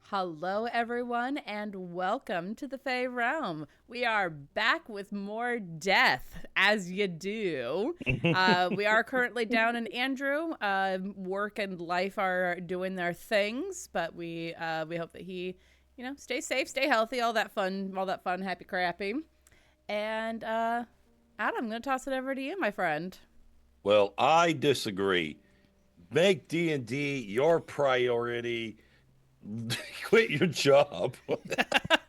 Hello, everyone, and welcome to the Fae Realm. We are back with more death, as you do. We are currently down in Andrew. Work and life are doing their things, but we hope that he, stays safe, stay healthy, all that fun, happy crappy. And Adam, I'm gonna toss it over to you, my friend. Well, I disagree. Make D&D your priority. Quit your job.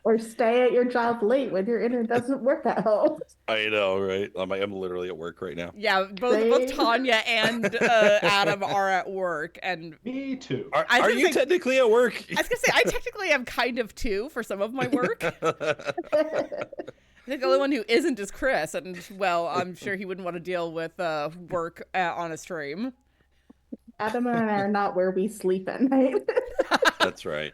Or stay at your job late when your internet doesn't work at home. I know, right? I'm literally at work right now. Yeah, both Same. Tanya and Adam are at work, and Me too. Are you technically at work? I was gonna say I technically am kind of too for some of my work. I think the only one who isn't is Chris, and well, I'm sure he wouldn't want to deal with work on a stream. Adam and I are not where we sleep at night. That's right.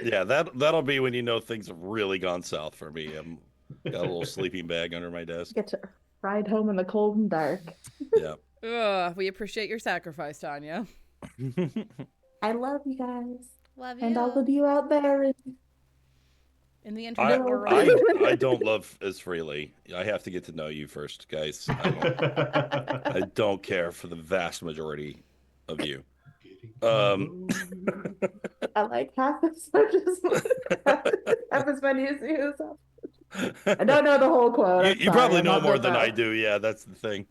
Yeah, that'll be when you know things have really gone south for me. I'm got a little sleeping bag under my desk. Get to ride home in the cold and dark. Yeah. We appreciate your sacrifice, Tanya. I love you guys. Love you. And all of you out there. In the internet world. I don't love as freely. I have to get to know you first, guys. I don't care for the vast majority of you. I like half as much half as many as you. So. I don't know the whole quote. You probably know more than I do. Yeah, that's the thing.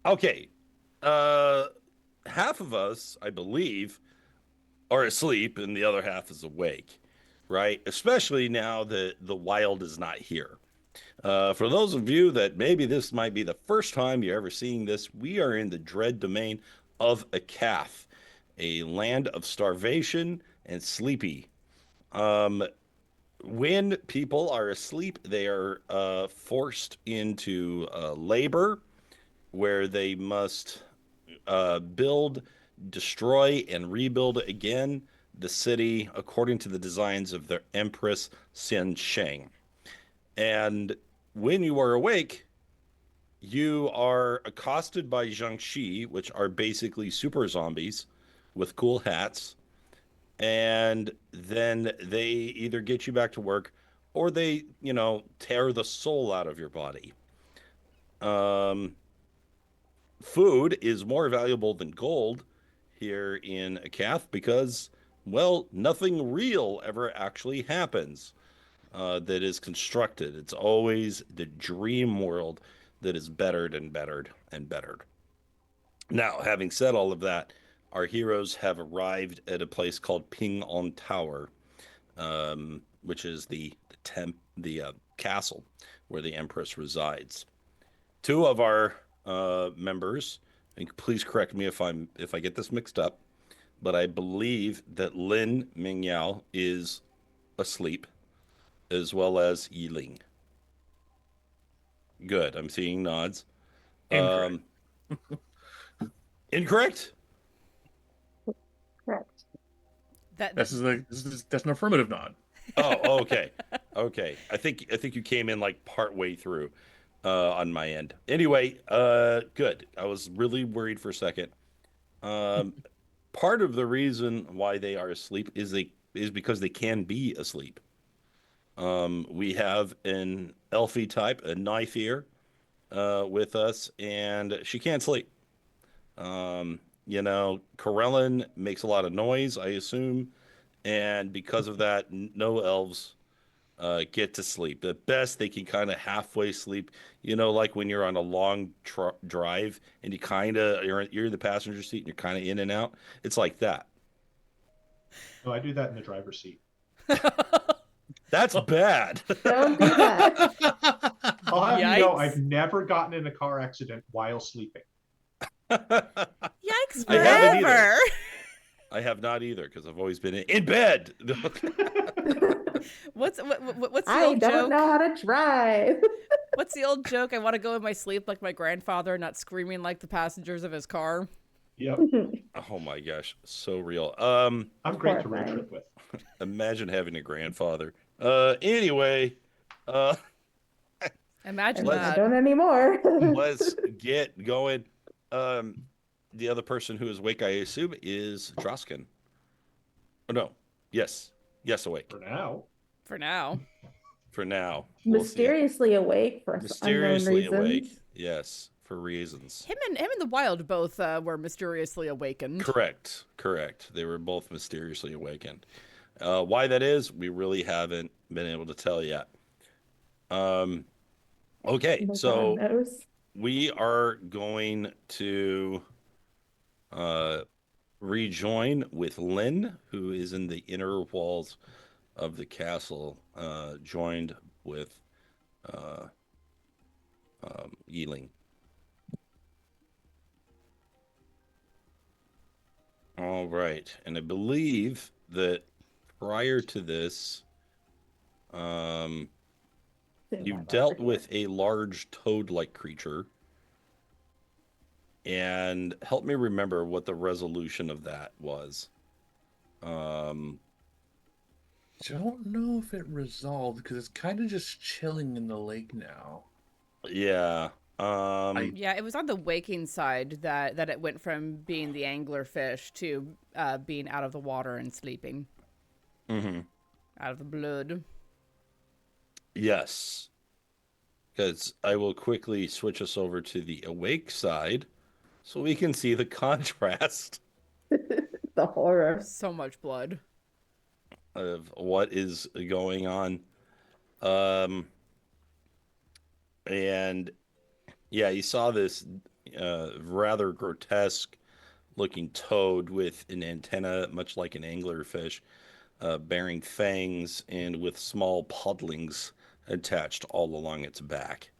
Okay. Half of us, I believe, are asleep and the other half is awake, right? Especially now that the wild is not here. For those of you that maybe this might be the first time you're ever seeing this, we are in the dread domain of a calf, a land of starvation and sleepy. When people are asleep, they are forced into labor where they must build, destroy, and rebuild again the city according to the designs of their Empress Xin Sheng. And when you are awake, you are accosted by Jiangshi, which are basically super zombies with cool hats. And then they either get you back to work or they, tear the soul out of your body. Food is more valuable than gold here in Akath because, well, nothing real ever actually happens that is constructed. It's always the dream world that is bettered and bettered and bettered. Now, having said all of that, our heroes have arrived at a place called Ping On Tower, which is the castle where the Empress resides. Two of our members, and please correct me if I get this mixed up, but I believe that Lin Mingyao is asleep, as well as Yi-Ling. Good. I'm seeing nods. Incorrect. Incorrect? Correct. That's an affirmative nod. Oh, okay. Okay. I think you came in like part way through on my end. Anyway, good. I was really worried for a second. Part of the reason why they are asleep is because they can be asleep. We have an elfie type, a knife ear, with us, and she can't sleep. Corellin makes a lot of noise, I assume, and because of that, no elves get to sleep. The best they can kind of halfway sleep, like when you're on a long drive and you're in the passenger seat and you're kind of in and out. It's like that. No, I do that in the driver's seat. That's bad. Don't do that. I'll have Yikes. you know, I've never gotten in a car accident while sleeping. Yikes! I haven't either. Forever. I have not either because I've always been in bed. What's the I old don't joke? know how to drive. What's the old joke? I want to go in my sleep like my grandfather, not screaming like the passengers of his car. Yep. Oh my gosh, so real. I'm great to road Horrifying. trip with. Imagine having a grandfather. Anyway, Imagine I that. don't anymore. let's get going. The other person who is awake, I assume, is Drausken. Oh no, Yes. Yes, awake. For now. For now. For now. Mysteriously awake for unknown reasons. Awake. Yes, for reasons. Him and the Wild both were mysteriously awakened. Correct. They were both mysteriously awakened. Why that is, we really haven't been able to tell yet. Okay, so we are going to rejoin with Lynn, who is in the inner walls of the castle, joined with Yi-Ling. All right, and I believe that prior to this, you dealt with a large toad-like creature. And help me remember what the resolution of that was. Don't know if it resolved because it's kind of just chilling in the lake now. Yeah. Yeah, it was on the waking side that it went from being the anglerfish to being out of the water and sleeping. Mm-hmm. Out of the blood. Yes. Because I will quickly switch us over to the awake side so we can see the contrast. The horror. So much blood. Of what is going on. And yeah, you saw this rather grotesque looking toad with an antenna, much like an anglerfish, bearing fangs and with small puddlings attached all along its back.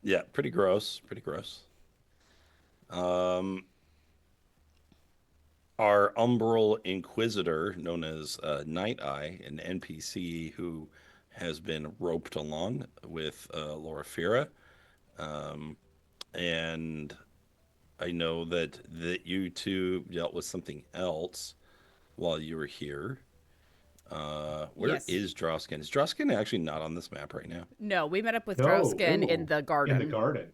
Yeah, pretty gross. Our Umbral Inquisitor, known as Night Eye, an NPC who has been roped along with Loraphyra. And I know that you two dealt with something else while you were here. Where is Drausken? Is Drausken actually not on this map right now? No, we met up with Drausken in the garden. In the garden.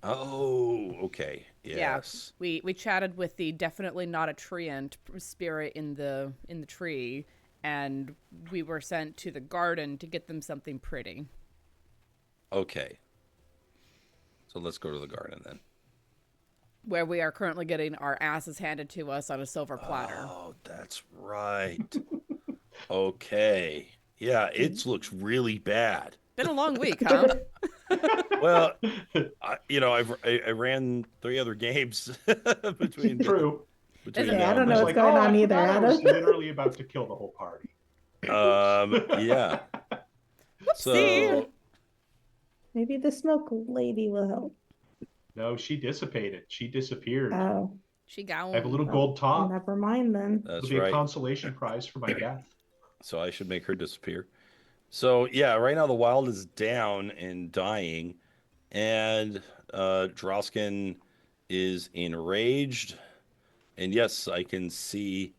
Oh, okay. Yes. Yeah, we chatted with the definitely not a treant spirit in the tree, and we were sent to the garden to get them something pretty. Okay. So let's go to the garden then. Where we are currently getting our asses handed to us on a silver platter. Oh, that's right. Okay. Yeah, it looks really bad. Been a long week, huh? Well, I ran 3 other games between. True. Between I don't know what's going on either. I was literally about to kill the whole party. Yeah. Whoopsie. So maybe the smoke lady will help. No, she dissipated. She disappeared. Oh. She gone. I have a little gold top. Never mind then. That's It'll be a consolation prize for my death. So I should make her disappear. So yeah, right now the wild is down and dying, and Drausken is enraged. And yes, I can see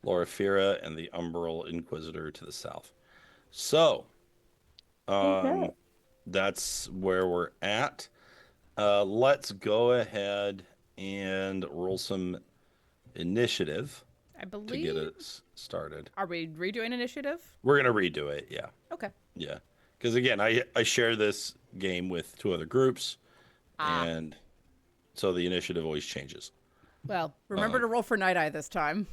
Loraphyra and the Umbral Inquisitor to the south. So that's where we're at. Let's go ahead and roll some initiative. I believe, to get it started. Are we redoing initiative? We're gonna redo it, yeah. Okay. Yeah, because again, I share this game with 2 other groups, and so the initiative always changes. Well, remember to roll for Night Eye this time.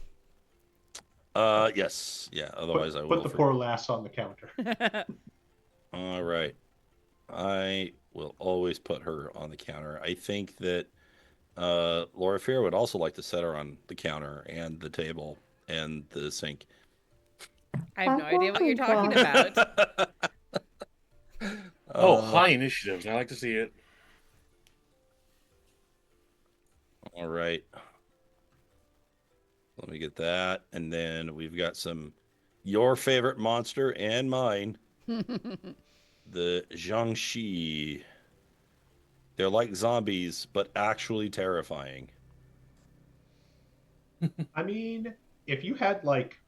Yes, yeah. Otherwise, I will put the poor lass on the counter. All right, I will always put her on the counter. I think that Loraphyra would also like to set her on the counter and the table and the sink. I have no idea what you're talking about. High initiatives. I like to see it. All right. Let me get that. And then we've got your favorite monster and mine. The Jiangshi. They're like zombies, but actually terrifying. I mean, if you had like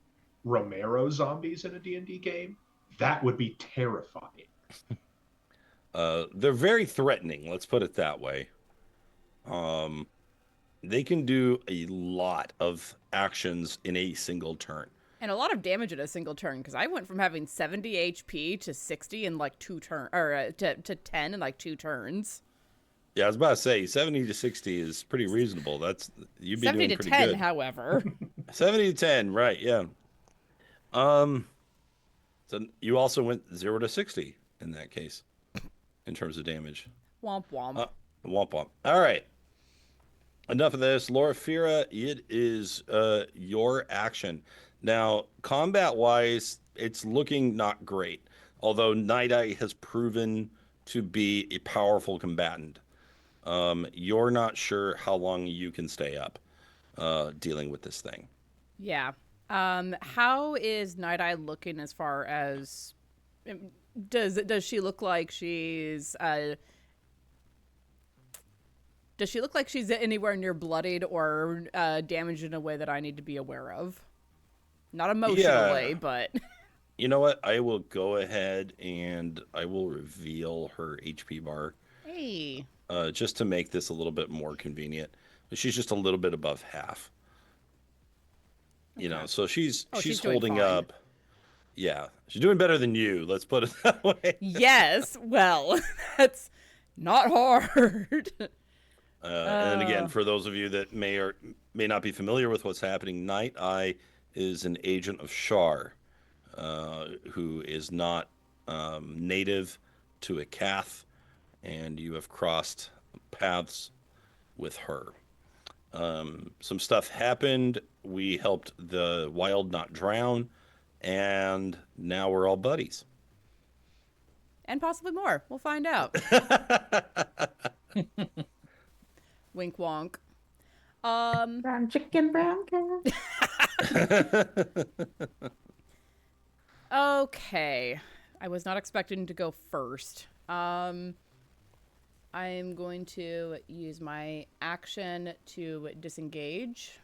Romero zombies in a D&D game, that would be terrifying. They're very threatening, let's put it that way. They can do a lot of actions in a single turn. And a lot of damage in a single turn, because I went from having 70 HP to 60 in like 2 turns, or to 10 in like 2 turns. Yeah, I was about to say 70 to 60 is pretty reasonable. You'd be 70 doing to pretty 10, good. however. 70 to 10, right? Yeah. So you also went 0 to 60 in that case, in terms of damage. Womp womp. Womp womp. All right. Enough of this. Loraphyra, it is your action. Now, combat-wise, it's looking not great, although Night Eye has proven to be a powerful combatant. You're not sure how long you can stay up dealing with this thing. Yeah. How is Night Eye looking as far as does she look like she's does she look like she's anywhere near bloodied or damaged in a way that I need to be aware of? Not emotionally, Yeah. but You know what? I will go ahead and I will reveal her HP bar hey. just to make this a little bit more convenient. She's just a little bit above half. You know, so she's doing holding fine. up. Yeah, she's doing better than you. Let's put it that way. Yes, well, that's not hard. And then again, for those of you that may or may not be familiar with what's happening, Night Eye is an agent of Shar, who is not native to a Cath, and you have crossed paths with her. Some stuff happened. We helped the wild not drown, and now we're all buddies. And possibly more. We'll find out. Wink wonk. Brown chicken, brown cat. Okay. I was not expecting to go first. I am going to use my action to disengage.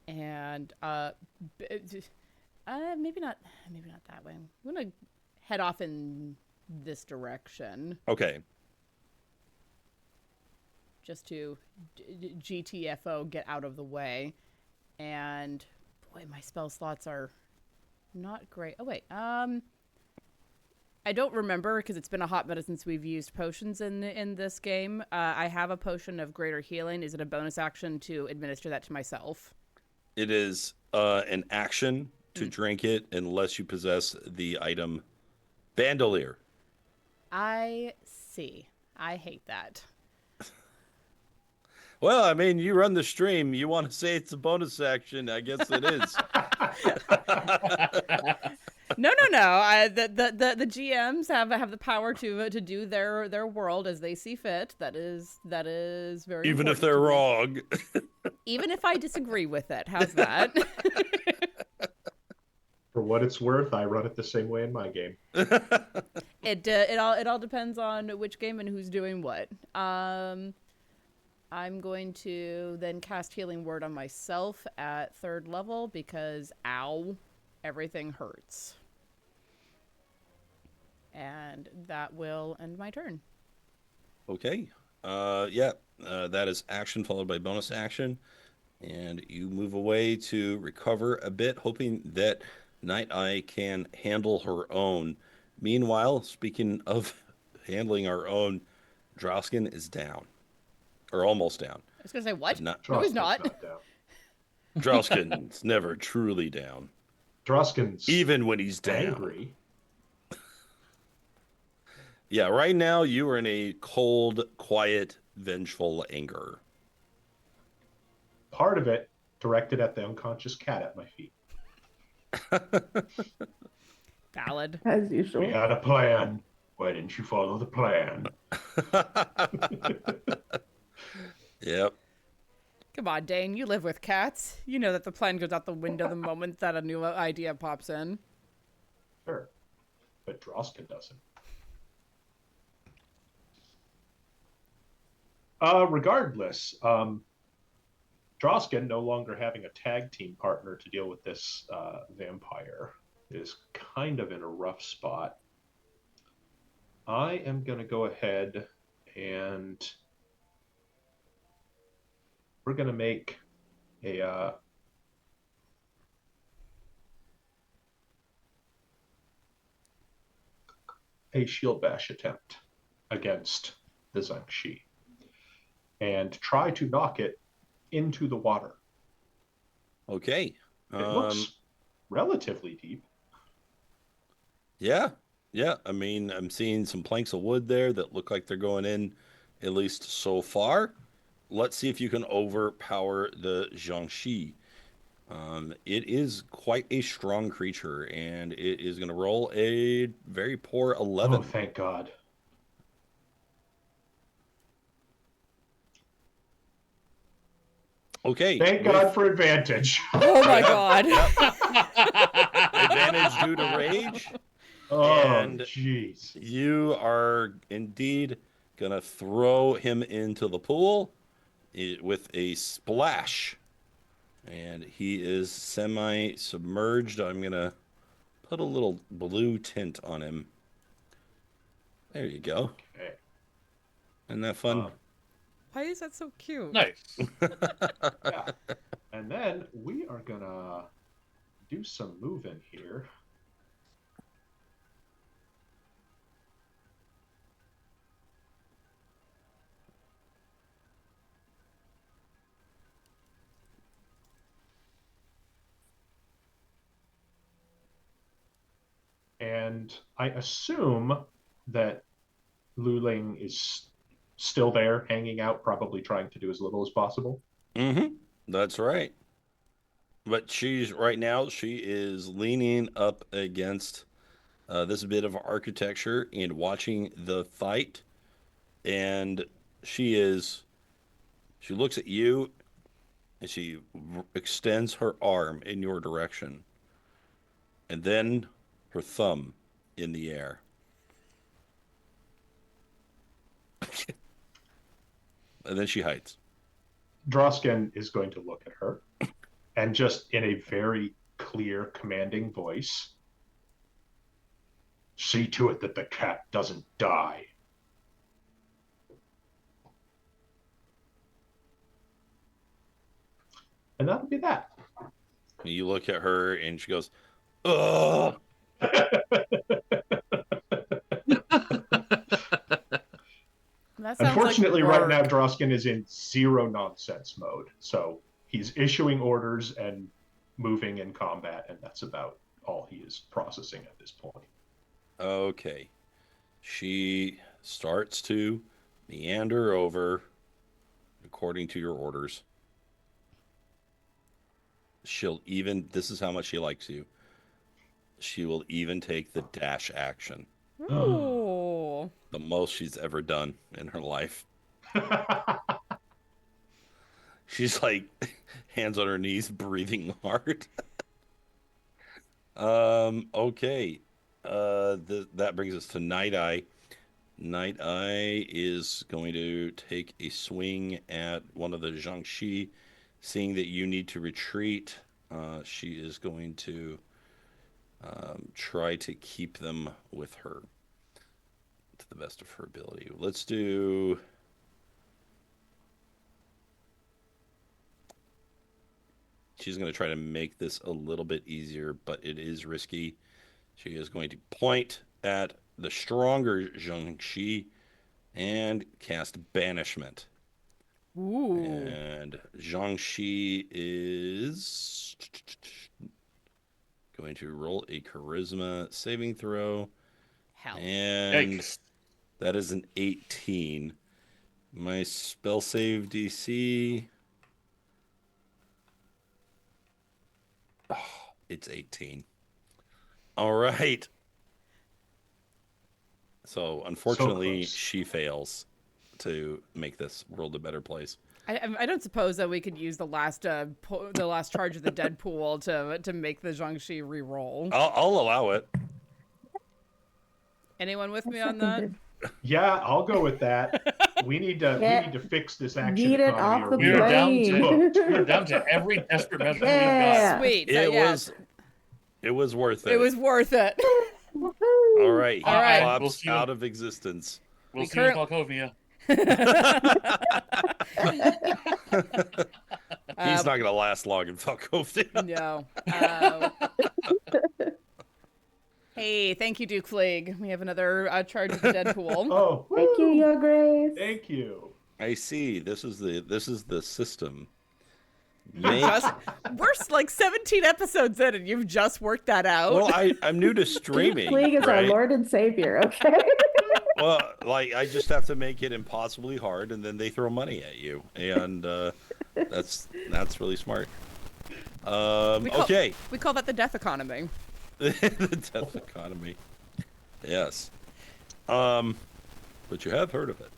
And maybe not that way. I'm going to head off in this direction Okay. just to GTFO, get out of the way. And boy, my spell slots are not great. Oh wait, I don't remember because it's been a hot minute since we've used potions in this game. I have a potion of greater healing. Is it a bonus action to administer that to myself? It is an action to drink it unless you possess the item Bandolier. I see. I hate that. Well, I mean, you run the stream. You want to say it's a bonus action? I guess it is. No. The GMs have the power to do their world as they see fit. That is very Even if important they're to me. wrong. Even if I disagree with it. How's that? For what it's worth, I run it the same way in my game. It all depends on which game and who's doing what. I'm going to then cast Healing Word on myself at 3rd level because, ow, everything hurts. And that will end my turn. Okay. That is action followed by bonus action. And you move away to recover a bit, hoping that Night Eye can handle her own. Meanwhile, speaking of handling our own, Drausken is down. Or almost down. I was going to say, what? Not, No, he's not. down. Drausken's never truly down. Drausken's Even when he's down. angry. Yeah, right now you are in a cold, quiet, vengeful anger. Part of it directed at the unconscious cat at my feet. Valid. As usual. We had a plan. Why didn't you follow the plan? Yep. Come on, Dane. You live with cats. You know that the plan goes out the window the moment that a new idea pops in. Sure. But Drausken doesn't. Regardless, Drausken, no longer having a tag team partner to deal with this vampire, is kind of in a rough spot. I am going to go ahead and we're going to make a shield bash attempt against the Jiangshi and try to knock it into the water. Okay. It looks relatively deep. Yeah. Yeah. I mean, I'm seeing some planks of wood there that look like they're going in, at least so far. Let's see if you can overpower the Jiangshi. It is quite a strong creature, and it is going to roll a very poor 11. Oh, thank God. Okay. Thank God for advantage. Oh my God. Advantage due to rage. Oh, And jeez. you are indeed going to throw him into the pool with a splash. And he is semi-submerged. I'm going to put a little blue tint on him. There you go. Okay. Isn't that fun? Why is that so cute? Nice. Yeah. And then we are going to do some moving here. And I assume that Yi-Ling is still there, hanging out, probably trying to do as little as possible. Mm-hmm. That's right. But right now, she is leaning up against this bit of architecture and watching the fight. And she looks at you and she extends her arm in your direction. And then her thumb in the air. And then she hides. Drausken is going to look at her and just in a very clear, commanding voice, see to it that the cat doesn't die. And that'll be that. You look at her and she goes, ugh. Unfortunately, right now, Drausken is in zero nonsense mode. So he's issuing orders and moving in combat, and that's about all he is processing at this point. Okay. She starts to meander over according to your orders. This is how much she likes you. She will even take the dash action. Ooh. The most she's ever done in her life. She's like hands on her knees, breathing hard. Okay. That brings us to Night Eye. Night Eye is going to take a swing at one of the Jiangshi, seeing that you need to retreat. She is going to try to keep them with her to the best of her ability. She's going to try to make this a little bit easier, but it is risky. She is going to point at the stronger Jiangshi and cast Banishment. Ooh. And Jiangshi is going to roll a Charisma saving throw. Hell. And Yikes. that is an 18. My spell save DC... Oh, it's 18. All right. So, unfortunately, she fails to make this world a better place. I don't suppose that we could use the last charge of the Deadpool to make the Jiangshi re-roll. I'll allow it. Anyone with me on that? Yeah, I'll go with that. We need to fix this action Get it economy. off the We're brain. down to every desperate measure we've Yeah. got. Sweet. It was worth it. It was worth it. All right. He All right. pops We'll see out of existence. We'll We see you in Falkovia. He's not gonna last long in Falcove. No. Hey, thank you, Duke Fleeg. We have another charge of the Deadpool. Oh, Thank you, woo! Your Grace. Thank you. I see. This is the system. We're like 17 episodes in, and you've just worked that out. Well, I'm new to streaming. League is our right? Lord and Savior, okay? Well, like I just have to make it impossibly hard, and then they throw money at you, and that's really smart. Okay. We call that the death economy. The death economy. Yes. But you have heard of it.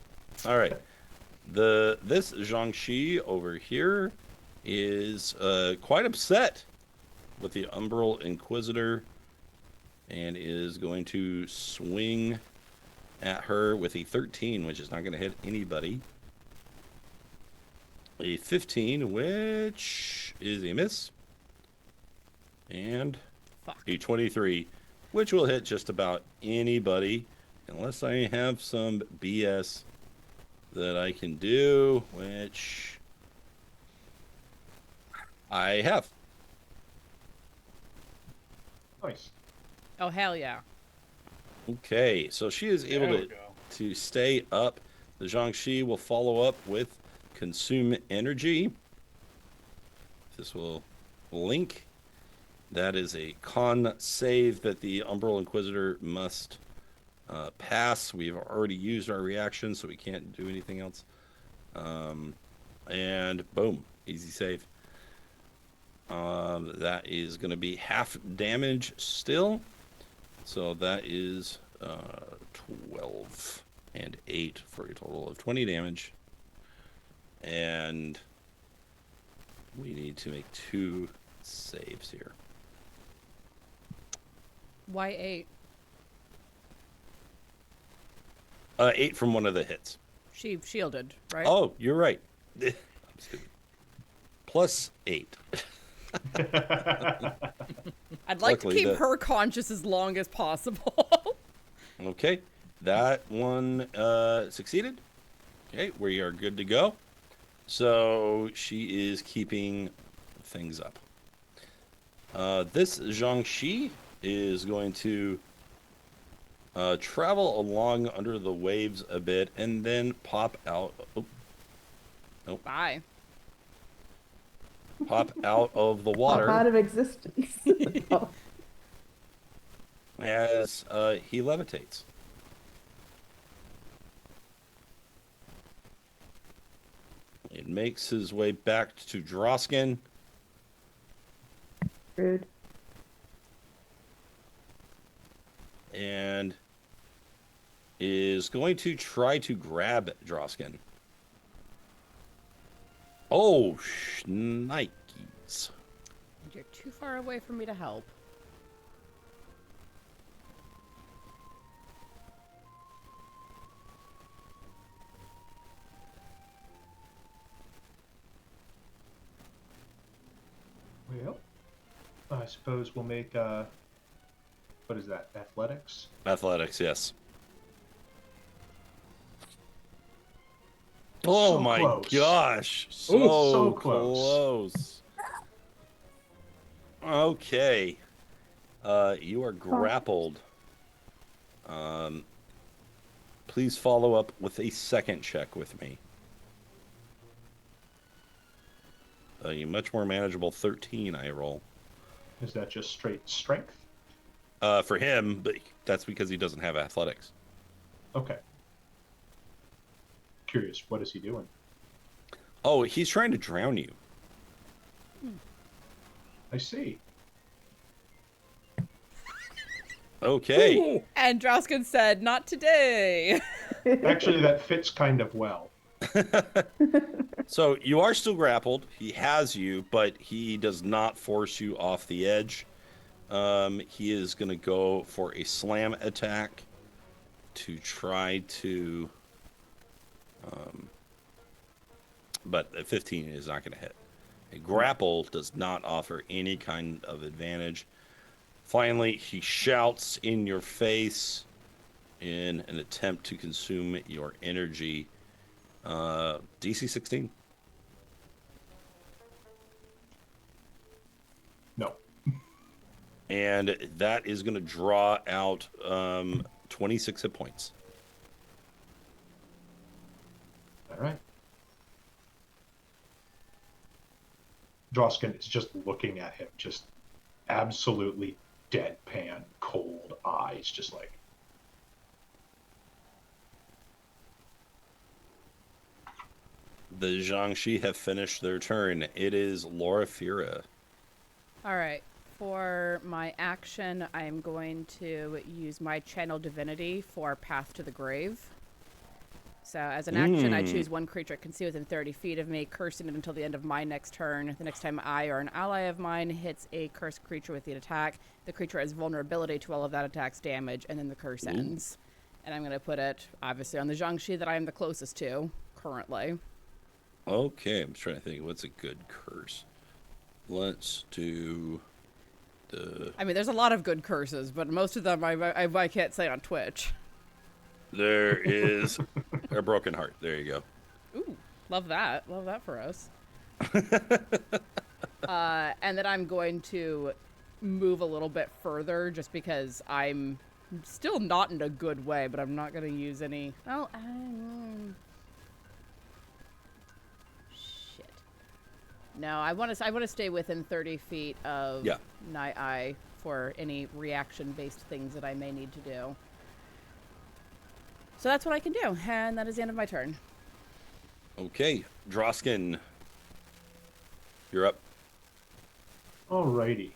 All right. This Jiangshi over here is quite upset with the Umbral Inquisitor and is going to swing at her with a 13, which is not going to hit anybody. A 15, which is a miss. And a 23, which will hit just about anybody, unless I have some BS that I can do, which I have. Nice. Oh, hell yeah. Okay, so she is able There we to stay up. The Jiangshi will follow up with Consume Energy. This will link. That is a con save that the Umbral Inquisitor must pass. We've already used our reaction, so we can't do anything else. And boom, easy save. That is going to be half damage still. So that is 12 and 8 for a total of 20 damage. And we need to make 2 saves here. Why 8? 8 from one of the hits. She shielded, right? Oh, you're right. I'm stupid. Plus 8. I'd like Luckily, to keep her conscious as long as possible. Okay, that one succeeded. Okay, we are good to go. So she is keeping things up. This Jiangshi is going to travel along under the waves a bit and then pop out. Oh, nope. Bye. Pop out of the water Out of existence. Oh, as he levitates. It makes his way back to Drausken. rude. And is going to try to grab Drausken. Oh, shnikes. You're too far away for me to help. Well, I suppose we'll make what is that? Athletics? Athletics, yes. Oh So my close. gosh. So close. close. Okay. You are grappled. Please follow up with a second check with me. A much more manageable 13 I roll. Is that just straight strength? For him, but that's because he doesn't have athletics. Okay. Curious, what is he doing? Oh, he's trying to drown you. I see. Okay. And Drausken said, "Not today." Actually, that fits kind of well. So you are still grappled. He has you, but he does not force you off the edge. He is going to go for a slam attack to try to... but a 15 is not going to hit. A grapple does not offer any kind of advantage. Finally, he shouts in your face in an attempt to consume your energy. DC 16. No. And that is going to draw out 26 hit points. All right. Drausken is just looking at him, just absolutely deadpan, cold eyes, just like. The Jiangshi have finished their turn. It is Loraphyra. All right. For my action, I'm going to use my Channel Divinity for Path to the Grave. So as an action, I choose one creature it can see within 30 feet of me, cursing it until the end of my next turn. The next time I or an ally of mine hits a cursed creature with the attack, the creature has vulnerability to all of that attack's damage, and then the curse ends. And I'm going to put it, obviously, on the Jiangshi that I am the closest to, currently. Okay, I'm trying to think. What's a good curse? Let's do the... I mean, there's a lot of good curses, but most of them I can't say on Twitch. There is a broken heart. There you go. Ooh, love that. Love that for us. And then I'm going to move a little bit further just because I'm still not in a good way, but I'm not going to use any... Oh, shit. No, I want to stay within 30 feet of Nai for any reaction-based things that I may need to do. So that's what I can do, and that is the end of my turn. Okay, Drausken, you're up. Alrighty.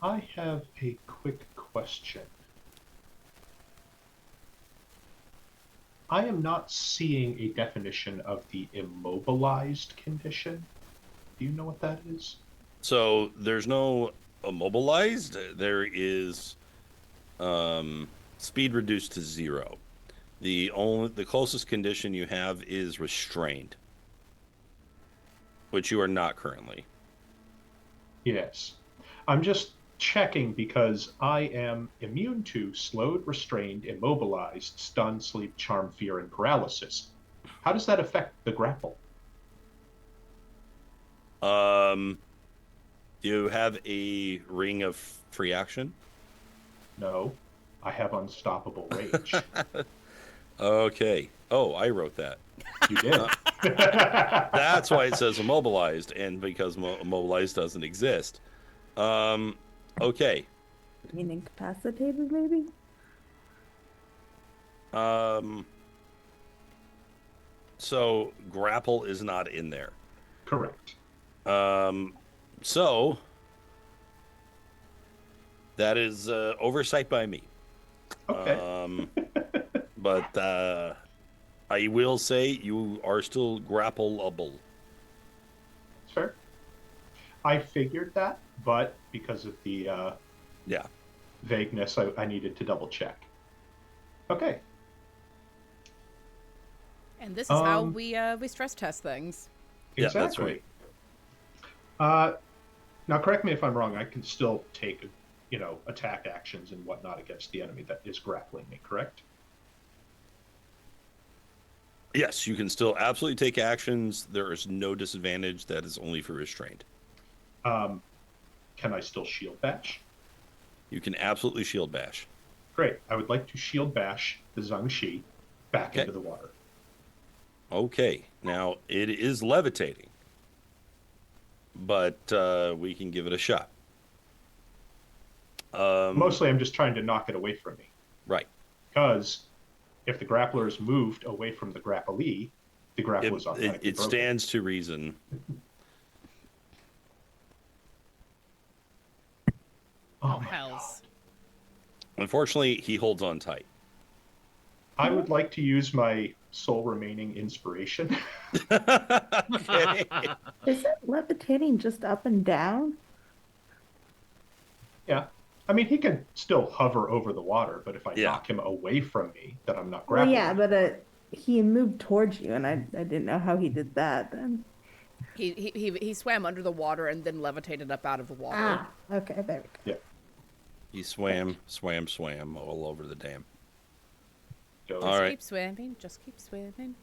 I have a quick question. I am not seeing a definition of the immobilized condition. Do you know what that is? So there's no immobilized. There is speed reduced to 0. The closest condition you have is restrained, which you are not currently. Yes. I'm just checking because I am immune to slowed, restrained, immobilized, stun, sleep, charm, fear, and paralysis. How does that affect the grapple? You have a ring of free action? No. I have unstoppable rage. Okay. Oh, I wrote that. You did. That's why it says immobilized, and because immobilized doesn't exist. Okay. You mean incapacitated, maybe? So grapple is not in there. Correct. So that is oversight by me. Okay. But I will say you are still grappleable. Fair. I figured that, but because of the vagueness, I needed to double check. Okay. And this is how we stress test things. Yeah, Exactly. that's right. Now, correct me if I'm wrong. I can still take, attack actions and whatnot against the enemy that is grappling me. Correct? Yes, you can still absolutely take actions. There is no disadvantage. That is only for restrained. Can I still shield bash? You can absolutely shield bash. Great. I would like to shield bash the Jiangshi back into the water. Okay. Now, it is levitating, but we can give it a shot. Mostly, I'm just trying to knock it away from me. Right. Because if the grappler is moved away from the grapplee, the grapple is automatically it broken. stands to reason. Oh my Hells. God. Unfortunately, he holds on tight. I would like to use my sole remaining inspiration. Okay. Is it levitating just up and down? Yeah. I mean, he can still hover over the water, but if I Yeah. knock him away from me, then I'm not Well, grappling. yeah, but he moved towards you, and I didn't know how he did that then. He swam under the water and then levitated up out of the water. Ah, okay, there we go. Yeah. He swam all over the dam. So All right. Keep swimming, just keep swimming.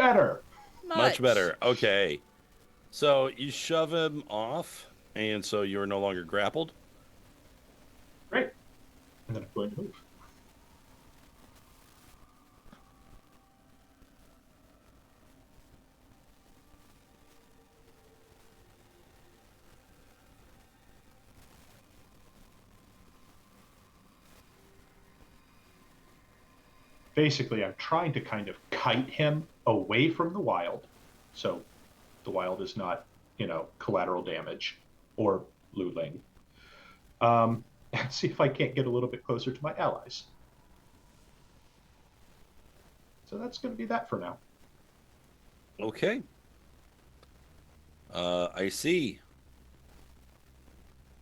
better. Much better. Okay. So you shove him off, and so you're no longer grappled. Great. And then I'm going to move. Basically, I'm trying to kind of kite him away from the wild, so the wild is not, collateral damage or Luling. And see if I can't get a little bit closer to my allies. So that's going to be that for now. Okay. I see.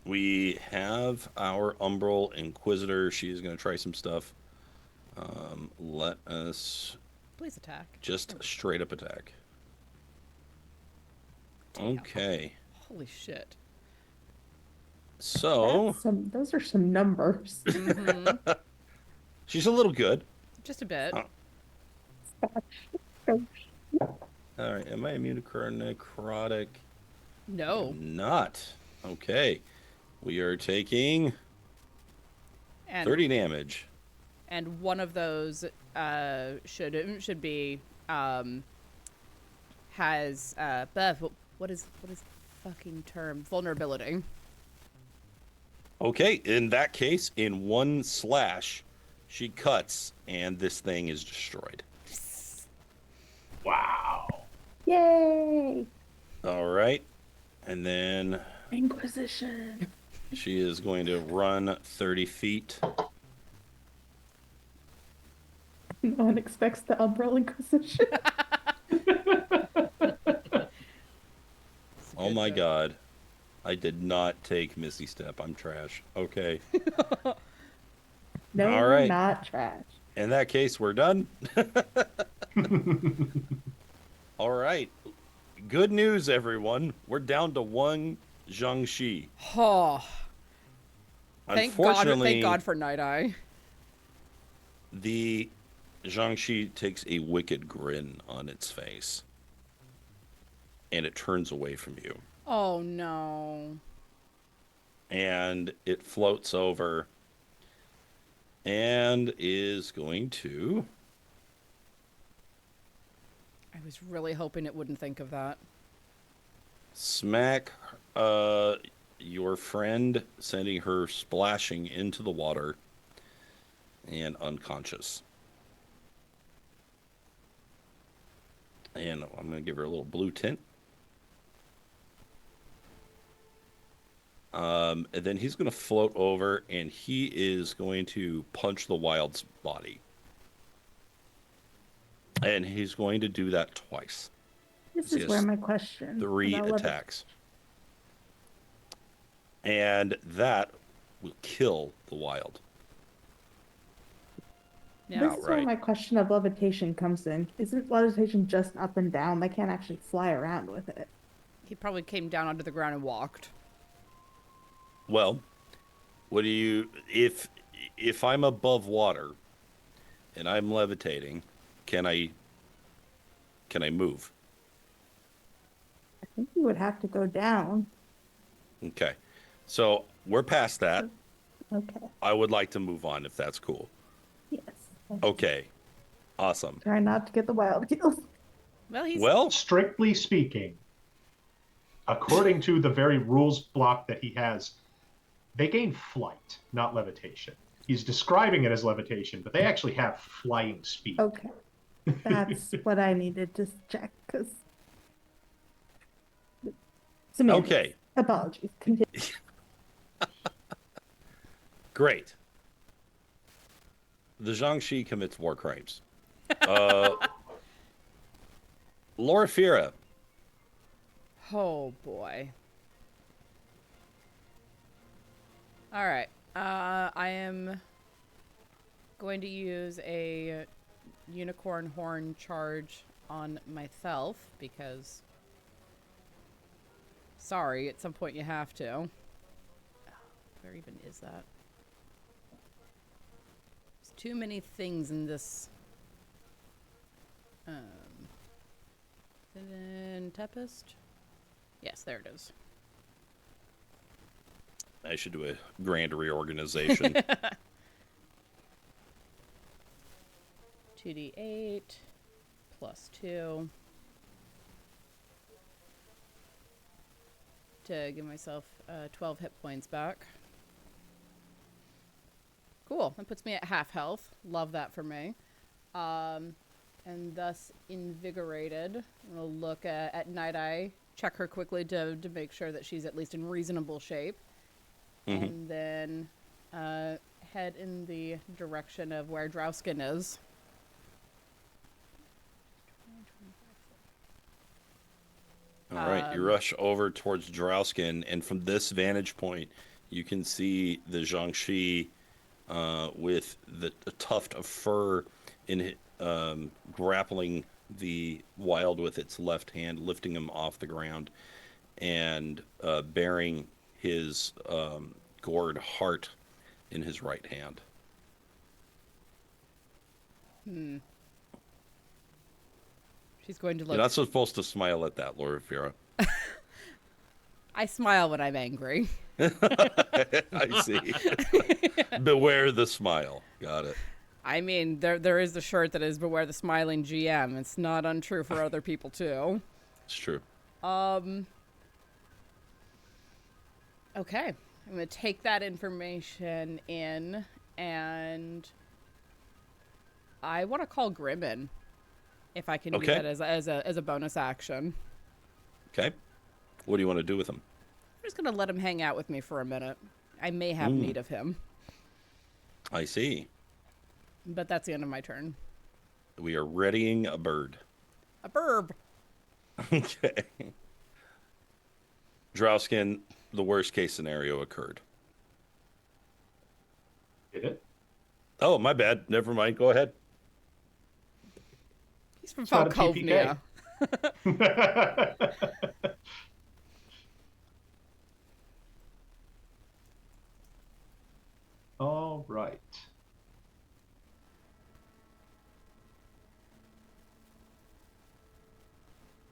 We have our Umbral Inquisitor. She's going to try some stuff. Let us Please attack. just straight up attack. Damn. Okay. Holy shit. So Those are some numbers. Mm-hmm. she's a little good. Just a bit. All right. Am I immune to necrotic? No. I'm not. Okay. We are taking And 30 damage. and one of those should be has what is the fucking term? Vulnerability. Okay. In that case, in one slash, she cuts, and this thing is destroyed. Wow. Yay! All right. And then Inquisition. she is going to run 30 feet. No one expects the Umbrella Inquisition. Oh my god. I did not take Misty Step. I'm trash. Okay. No, All you're right. not trash. In that case, we're done. All right. Good news, everyone. We're down to one Jiangshi. Oh, thank Unfortunately, God for Night Eye. the Jiangshi takes a wicked grin on its face. And it turns away from you. Oh no. And it floats over and is going to... I was really hoping it wouldn't think of that. smack your friend, sending her splashing into the water and unconscious. And I'm going to give her a little blue tint. And then he's going to float over, and he is going to punch the wild's body. And he's going to do that twice. This He is has where my question. 3 about attacks. And that will kill the wild. Yeah. This is where Outright. my question of levitation comes in. Isn't levitation just up and down? They can't actually fly around with it. He probably came down onto the ground and walked. Well, what do you... If I'm above water and I'm levitating, can I move? I think you would have to go down. Okay. So we're past that. Okay. I would like to move on if that's cool. Yes. Okay. Awesome. Try not to get the wild kills. Well, he's Well, Strictly speaking, according to the very rules block that he has, they gain flight, not levitation. He's describing it as levitation, but they actually have flying speed. Okay. That's what I needed to check, because... okay. Apologies. Continue. Great. The Jiangshi commits war crimes. Loraphyra. Oh boy. All right. I am going to use a unicorn horn charge on myself because sorry, at some point you have to. Where even is that? There's too many things in this Tempest? Yes, there it is. I should do a grand reorganization. 2d8 plus 2 to give myself 12 hit points back. Cool. That puts me at half health. Love that for me. And thus invigorated. We'll look at Night Eye, check her quickly to make sure that she's at least in reasonable shape. Mm-hmm. And then head in the direction of where Drausken is. All right, you rush over towards Drausken, and from this vantage point, you can see the Jiangshi with a tuft of fur in grappling the wild with its left hand, lifting him off the ground, and bearing his gored heart in his right hand. She's going to look. You're not supposed to smile at that, Loraphyra. I smile when I'm angry. I see. Beware the smile. Got it. I mean, there is the shirt that is Beware the Smiling GM. It's not untrue for other people, too. It's true. Okay. I'm going to take that information in, and I want to call Grimmin, if I can use it as a bonus action. Okay. What do you want to do with him? I'm just going to let him hang out with me for a minute. I may have need of him. I see. But that's the end of my turn. We are readying a bird. A burb. Okay. Drausken, the worst case scenario occurred. Did it? Oh, my bad. Never mind. Go ahead. He's from It's not a Falkovnia. All right.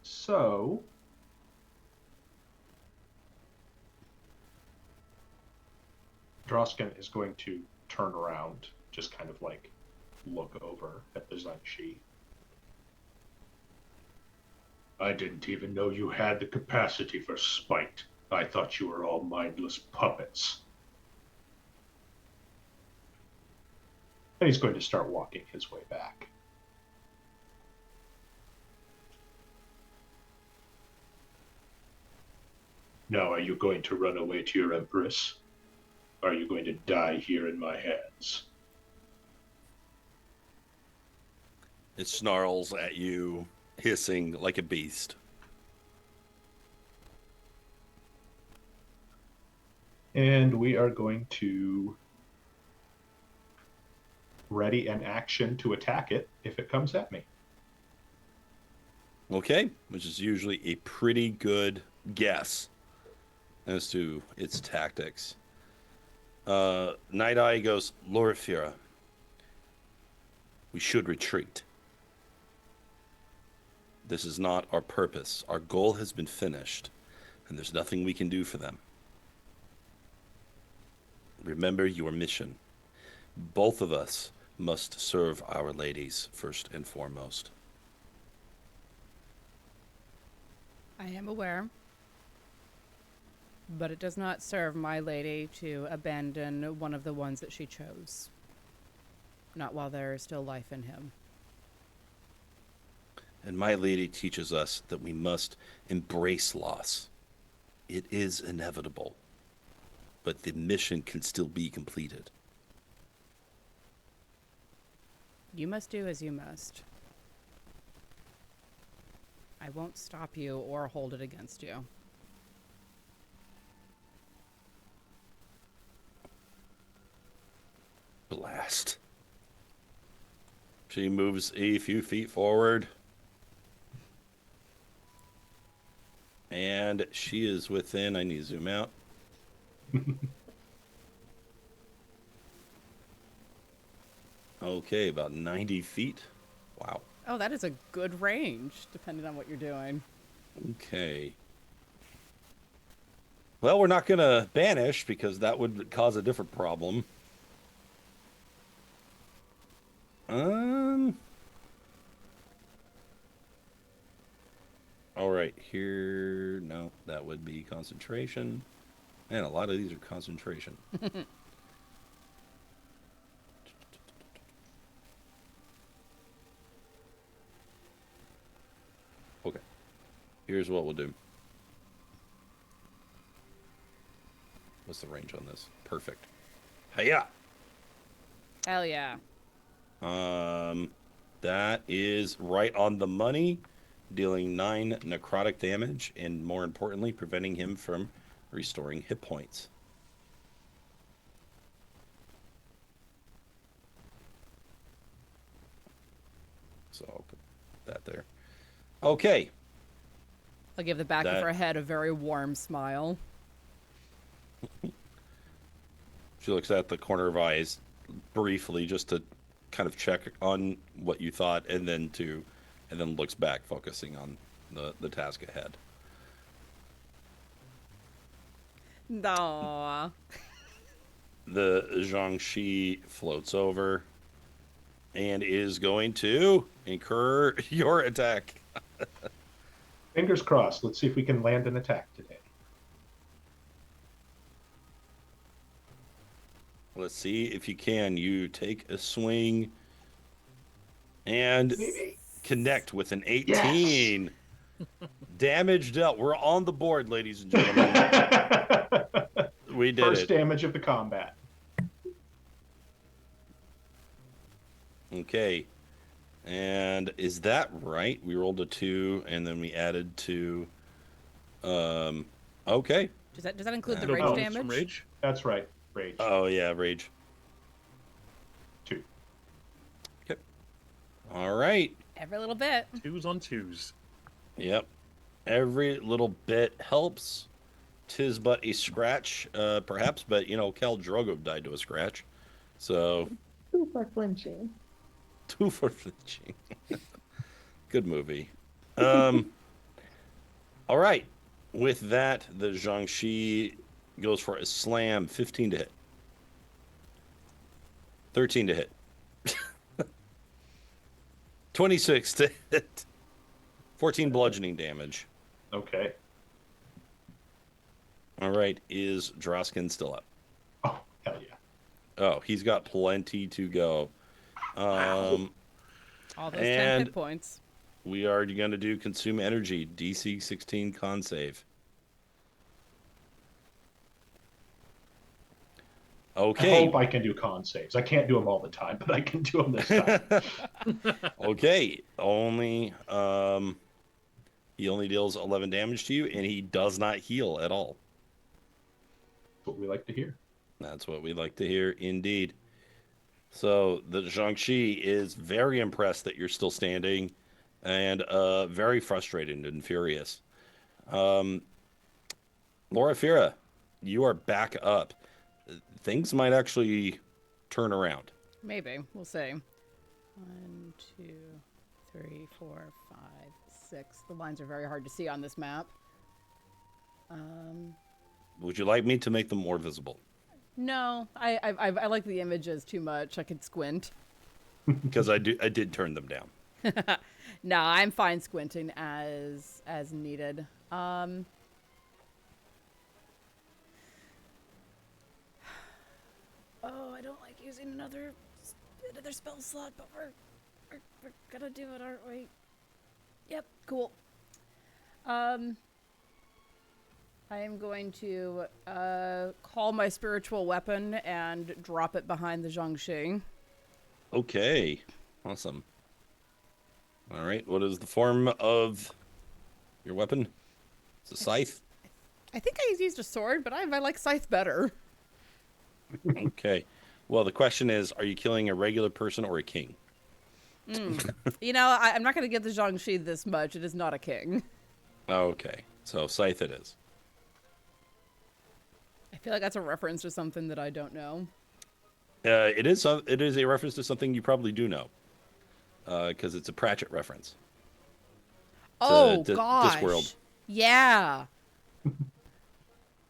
So, Drausken is going to turn around, just kind of like look over at the Jiangshi. I didn't even know you had the capacity for spite. I thought you were all mindless puppets. And he's going to start walking his way back. Now, are you going to run away to your empress? Or are you going to die here in my hands? It snarls at you, hissing like a beast. And we are going to ready an action to attack it if it comes at me. Okay, which is usually a pretty good guess as to its tactics. Night Eye goes, Loraphyra, we should retreat. This is not our purpose. Our goal has been finished, and there's nothing we can do for them. Remember your mission. Both of us must serve our ladies first and foremost. I am aware. But it does not serve my lady to abandon one of the ones that she chose. Not while there is still life in him. And my lady teaches us that we must embrace loss. It is inevitable, but the mission can still be completed. You must do as you must. I won't stop you or hold it against you. Blast. She moves a few feet forward. And she is within, I need to zoom out. Okay, about 90 feet. Wow. Oh, that is a good range, depending on what you're doing. Okay. Well, we're not going to banish because that would cause a different problem. All right, here. No, that would be concentration. Man, a lot of these are concentration. Okay. Here's what we'll do. What's the range on this? Perfect. Hiya! Hell yeah. That is right on the money, dealing 9 necrotic damage, and more importantly, preventing him from restoring hit points. So I'll put that there. Okay. I'll give the back of her head a very warm smile. She looks at the corner of eyes briefly just to kind of check on what you thought, and then looks back, focusing on the task ahead. Aww. The Jiangshi floats over and is going to incur your attack. Fingers crossed. Let's see if we can land an attack today. Let's see if you can. You take a swing and connect with an 18. Yes. Damage dealt. We're on the board, ladies and gentlemen. We did First damage of the combat. Okay. And is that right? We rolled a 2, and then we added 2. Okay. Does that include the rage damage? From rage? That's right. Rage. Oh, yeah, rage. 2. Okay. All right. Every little bit. 2s on 2s. Yep. Every little bit helps. 'Tis but a scratch, perhaps, but, Khal Drogo died to a scratch. So... 2 for flinching. 2 for flinching. Good movie. All right. With that, the Jiangshi goes for a slam. 15 to hit. 13 to hit. 26 to hit. 14 bludgeoning damage. Okay. All right. Is Drausken still up? Oh, hell yeah. Oh, he's got plenty to go. All those 10 hit points. We are going to do consume energy. DC 16 con save. Okay. I hope I can do con saves. I can't do them all the time, but I can do them this time. Okay. He only deals 11 damage to you, and he does not heal at all. That's what we like to hear. That's what we like to hear, indeed. So the Jiangshi is very impressed that you're still standing, and very frustrated and furious. Loraphyra, you are back up. Things might actually turn around. Maybe. We'll see. 1, 2, 3, 4, 5, 6. The lines are very hard to see on this map. Would you like me to make them more visible? No, I like the images too much. I could squint. Because I did turn them down. No, I'm fine squinting as needed. Oh, I don't like using another spell slot, but we're gonna do it, aren't we? Yep, cool. I am going to call my spiritual weapon and drop it behind the Jiangshi. Okay, awesome. All right, what is the form of your weapon? It's a scythe? I think I used a sword, but I like scythe better. Okay. Well, the question is, are you killing a regular person or a king? I'm not going to give the Jiangshi this much. It is not a king. Okay. So, scythe it is. I feel like that's a reference to something that I don't know. It is a reference to something you probably do know. Because it's a Pratchett reference. Oh, gosh. Discworld. Yeah.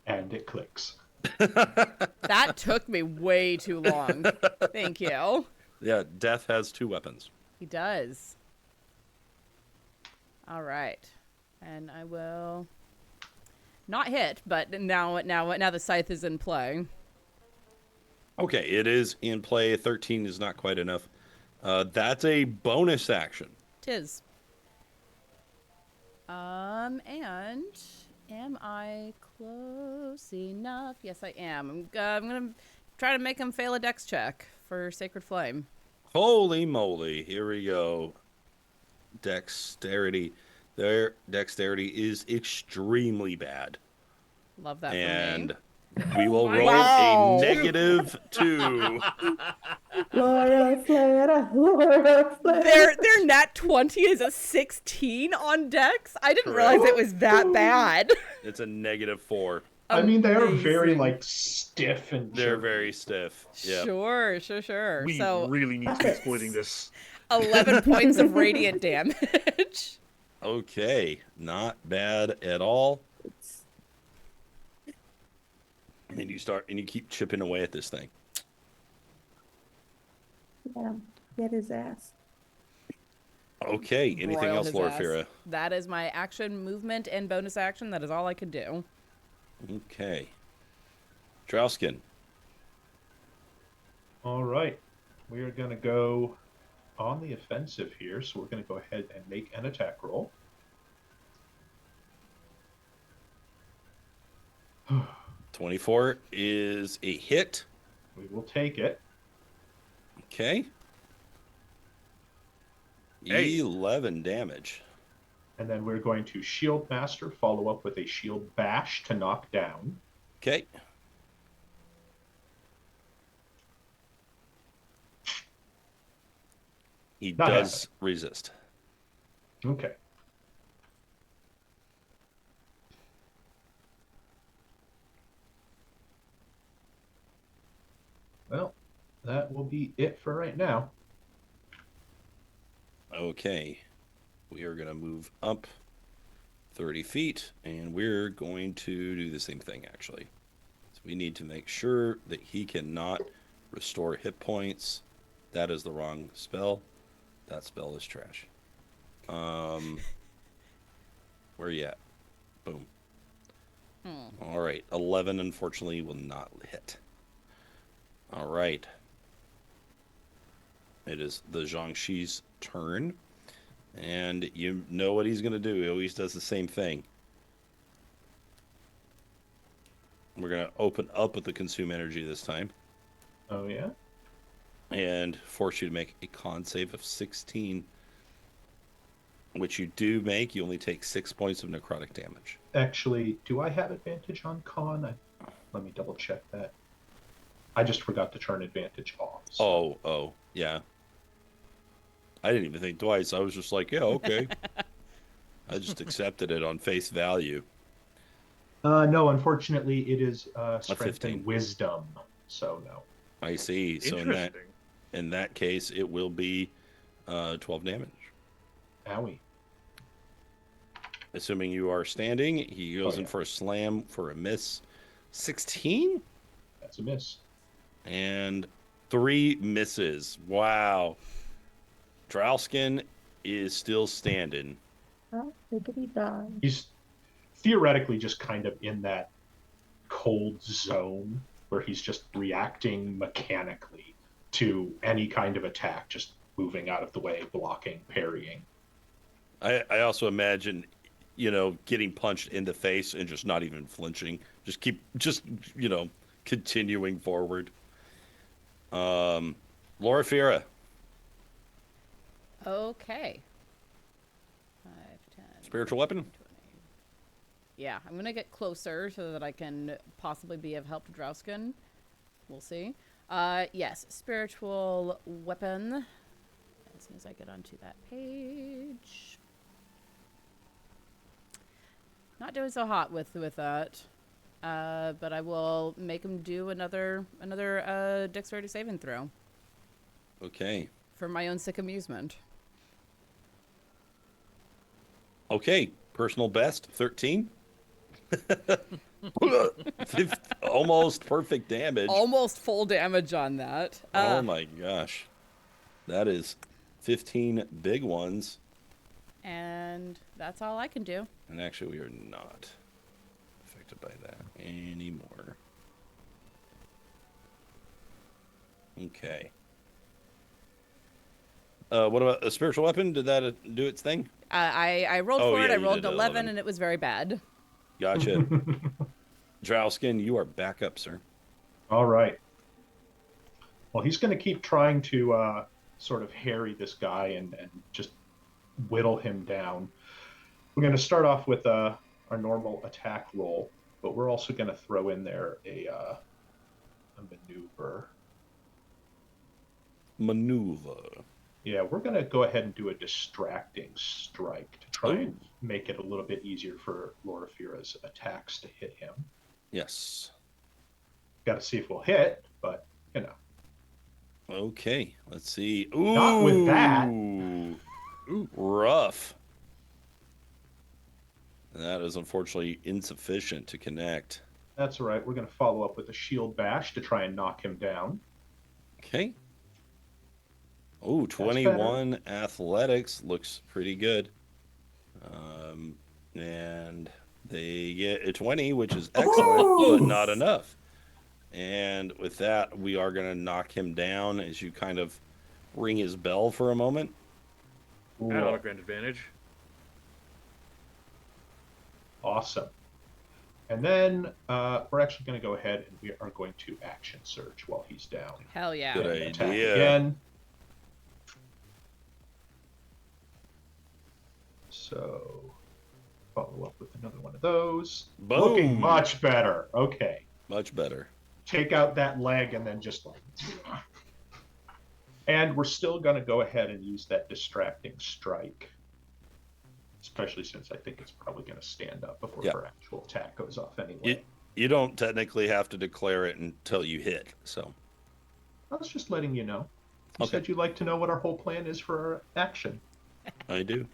And it clicks. That took me way too long. Thank you. Yeah, Death has 2 weapons. He does. All right. And I will not hit, but now the scythe is in play. Okay, it is in play. 13 is not quite enough. That's a bonus action. Tis. And am I close enough? Yes, I am. I'm gonna try to make him fail a dex check for Sacred Flame. Holy moly. Here we go. Dexterity. Their dexterity is extremely bad. Love that for And me. we will roll Wow. a -2. Loraphyra. Their nat 20 is a 16 on dex. I didn't realize it was that bad. It's a -4. I mean, they are very, Amazing. like, stiff and They're jerky. very stiff. Yeah. Sure. We So really need to be exploiting this. 11 points of radiant damage. Okay, not bad at all. And you keep chipping away at this thing. Yeah, get his ass. Okay, anything Broil else, his Loraphyra? ass. That is my action, movement, and bonus action. That is all I could do. Okay. Drausken. All right. We are going to go on the offensive here, so we're going to go ahead and make an attack roll. 24 is a hit. We will take it. Okay. Hey. 11 damage. And then we're going to Shield Master, follow up with a Shield Bash to knock down. Okay. He Not does resist. Okay. Well, that will be it for right now. Okay. We are going to move up 30 feet, and we're going to do the same thing, actually. So we need to make sure that he cannot restore hit points. That is the wrong spell. That spell is trash. Where you at? Boom. All right. 11, unfortunately, will not hit. All right. It is the Jiangshi's turn. And you know what he's going to do. He always does the same thing. We're going to open up with the consume energy this time. Oh, yeah? And force you to make a con save of 16. Which you do make. You only take 6 points of necrotic damage. Actually, do I have advantage on con? Let me double check that. I just forgot to turn advantage off. So. Oh, yeah. I didn't even think twice. I was just like, yeah, okay. I just accepted it on face value. No, unfortunately, it is strength 15. and wisdom. So, no. I see. So in that case, it will be 12 damage. Owie. Assuming you are standing, he goes in for a slam for a miss. 16? That's a miss. And 3 misses. Wow. Drausken is still standing. Oh, diggity dog. He's theoretically just kind of in that cold zone where he's just reacting mechanically to any kind of attack, just moving out of the way, blocking, parrying. I also imagine, getting punched in the face and just not even flinching. Just continuing forward. Loraphyra. Okay. 5, 10. Spiritual weapon? 20. Yeah, I'm going to get closer so that I can possibly be of help to Drausken. We'll see. Yes, spiritual weapon. As soon as I get onto that page. Not doing so hot with that. But I will make him do another dexterity saving throw. Okay. For my own sick amusement. Okay, Personal best, 13. Almost perfect damage. Almost full damage on that. Oh my gosh. That is 15 big ones. And that's all I can do. And actually, we are not affected by that anymore. Okay. What about a spiritual weapon? Did that do its thing? I rolled for it. Yeah, I you rolled did 11, and it was very bad. Gotcha. Drausken, you are back up, sir. All right. Well, he's going to keep trying to sort of harry this guy and just whittle him down. We're going to start off with our normal attack roll, but we're also going to throw in there a maneuver. Maneuver. Yeah, we're going to go ahead and do a distracting strike to try and make it a little bit easier for Loraphyra's attacks to hit him. Yes. Got to see if we'll hit, but, you know. Okay, let's see. Ooh, Not with that. Ooh, rough. That is unfortunately insufficient to connect. That's all right. We're going to follow up with a shield bash to try and knock him down. Okay. Oh, 21 athletics looks pretty good. And they get a 20, which is excellent, but not enough. And with that, we are going to knock him down as you kind of ring his bell for a moment. I have a grand advantage. Awesome. And then we're actually going to go ahead and we are going to action surge while he's down. Hell yeah. Good Attack idea. again. So follow up with another one of those. Boom. Looking much better. Okay. Much better. Take out that leg and then just like... And we're still going to go ahead and use that distracting strike. Especially since I think it's probably going to stand up before her actual attack goes off anyway. You don't technically have to declare it until you hit, so. I was just letting you know. You said you'd like to know what our whole plan is for our action. I do.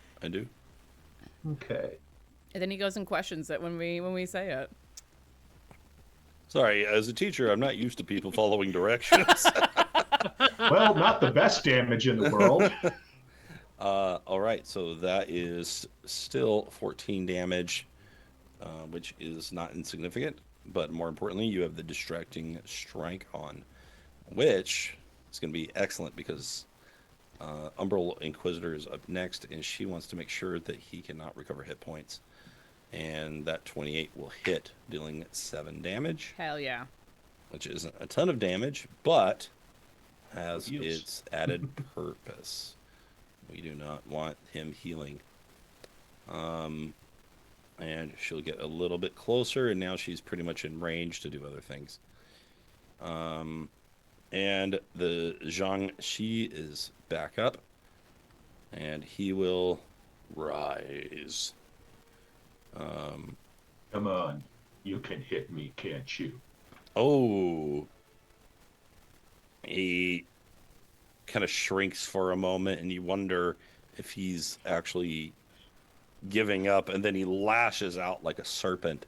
Okay. And then he goes and questions it when we say it. Sorry, as a teacher, I'm not used to people following directions. Well, not the best damage in the world. All right, so that is still 14 damage, which is not insignificant. But more importantly, you have the distracting strike on, which is going to be excellent because Umbral Inquisitor is up next, and she wants to make sure that he cannot recover hit points. And that 28 will hit, dealing 7 damage. Hell yeah. Which isn't a ton of damage, but has its added purpose. We do not want him healing. And she'll get a little bit closer, and now she's pretty much in range to do other things. And the Jiangshi is back up, and he will rise. Come on, you can hit me, can't you? Oh. He kind of shrinks for a moment, and you wonder if he's actually giving up, and then he lashes out like a serpent.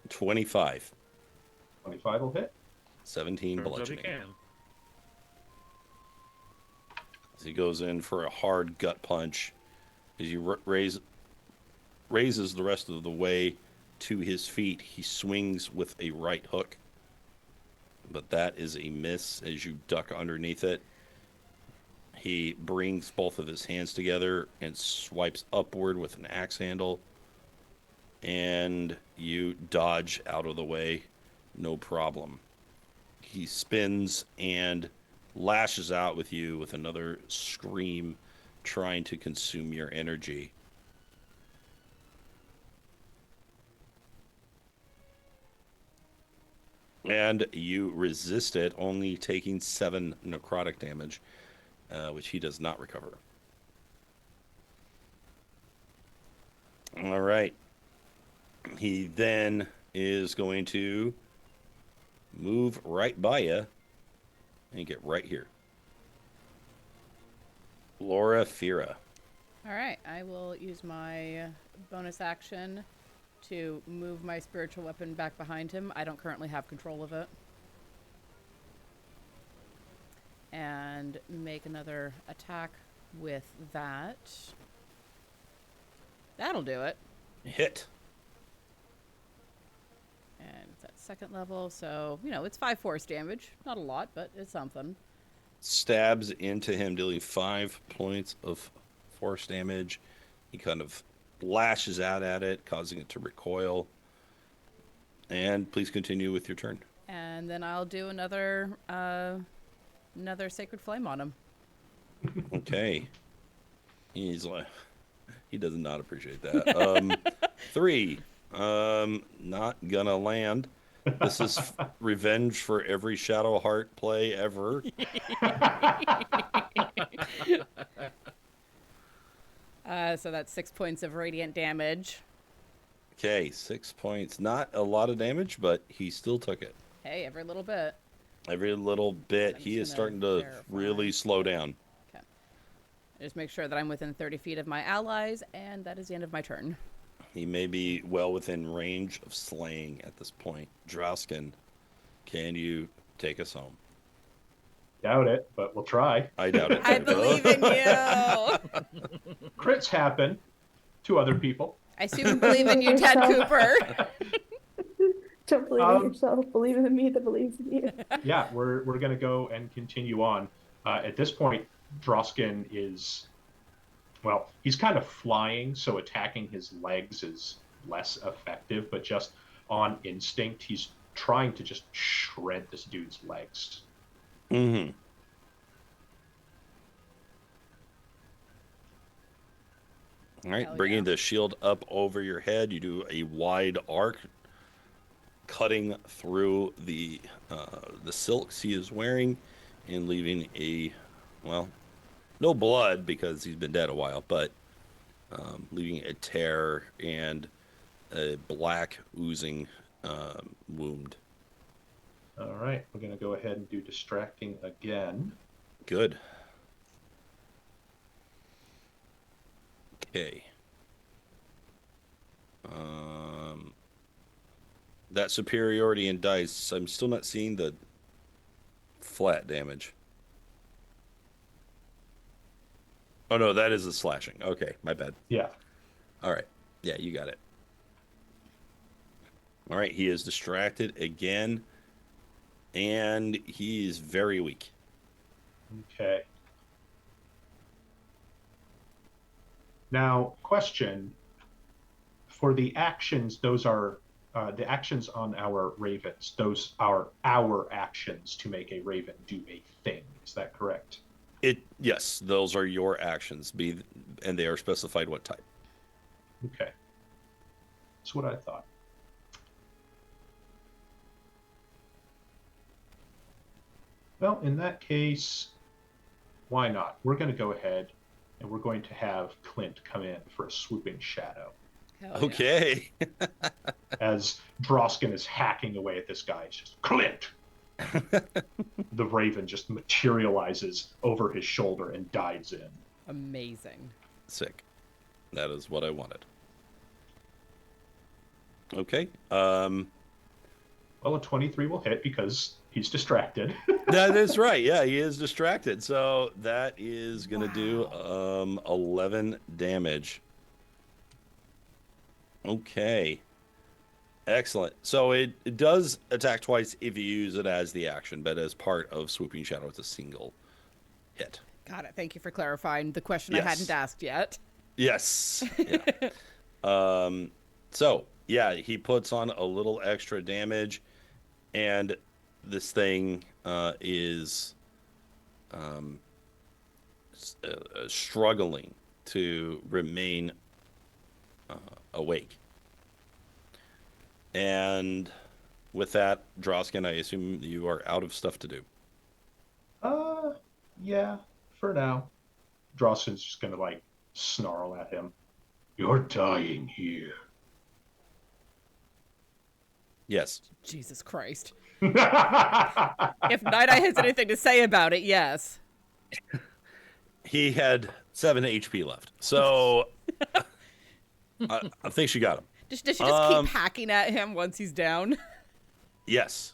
25. 25 will hit. 17 Turns out he bludgeoning. can. As he goes in for a hard gut punch, as he raises the rest of the way to his feet, he swings with a right hook. But that is a miss as you duck underneath it. He brings both of his hands together and swipes upward with an axe handle. And you dodge out of the way, no problem. He spins and lashes out with you with another scream, trying to consume your energy. And you resist it, only taking 7 necrotic damage, which he does not recover. All right. He then is going to move right by you and get right here. Loraphyra. All right, I will use my bonus action to move my spiritual weapon back behind him. I don't currently have control of it. And make another attack with that. That'll do it. Hit. And it's at second level, so, it's 5 force damage. Not a lot, but it's something. Stabs into him, dealing 5 points of force damage. He kind of lashes out at it, causing it to recoil. And please continue with your turn. And then I'll do another Sacred Flame on him. Okay. He's like, he does not appreciate that. 3. Not gonna land. This is revenge for every Shadow Heart play ever. So that's 6 points of radiant damage. Okay, 6 points. Not a lot of damage, but he still took it. Hey, every little bit. Every little bit. I'm He is just starting gonna to verify. really slow down. Okay. Just make sure that I'm within 30 feet of my allies, and that is the end of my turn. He may be well within range of slaying at this point. Drausken, can you take us home? Doubt it, but we'll try. I doubt it. I too. believe in you. Crits happen to other people. I assume believe in you, Ted Cooper. Don't believe in yourself. Believe in me that believes in you. Yeah, we're going to go and continue on. At this point, Drausken is, well, he's kind of flying, so attacking his legs is less effective, but just on instinct, he's trying to just shred this dude's legs. Mm-hmm. All right, Hell bringing yeah. the shield up over your head, you do a wide arc, cutting through the silks he is wearing, and leaving no blood because he's been dead a while, but leaving a tear and a black oozing wound. All right, we're going to go ahead and do distracting again. Good. Okay. That superiority in dice, I'm still not seeing the flat damage. Oh no, that is the slashing. Okay, my bad. Yeah. All right. Yeah, you got it. All right, he is distracted again, and he is very weak. Okay. Now, question. For the actions, those are the actions on our ravens. Those are our actions to make a raven do a thing. Is that correct? Yes, those are your actions. And they are specified what type. Okay. That's what I thought. Well, in that case, why not? We're going to go ahead and we're going to have Clint come in for a swooping shadow. Hell yeah. Okay. As Drausken is hacking away at this guy, it's just Clint. The raven just materializes over his shoulder and dives in. Amazing. Sick. That is what I wanted. Okay. That Well, a 23 will hit because he's distracted. is right. Yeah, he is distracted. So that is going to do 11 damage. Okay. Excellent. So it does attack twice if you use it as the action, but as part of Swooping Shadow, it's a single hit. Got it. Thank you for clarifying the question Yes. I hadn't asked yet. Yes. Yeah. So, yeah, he puts on a little extra damage, and this thing is struggling to remain awake. And with that, Drausken, I assume you are out of stuff to do. Yeah, for now. Drausken's just gonna snarl at him. You're dying here. Yes. Jesus Christ. If Night Eye has anything to say about it, yes. He had 7 HP left. So I think she got him. Does she just keep hacking at him once he's down? Yes.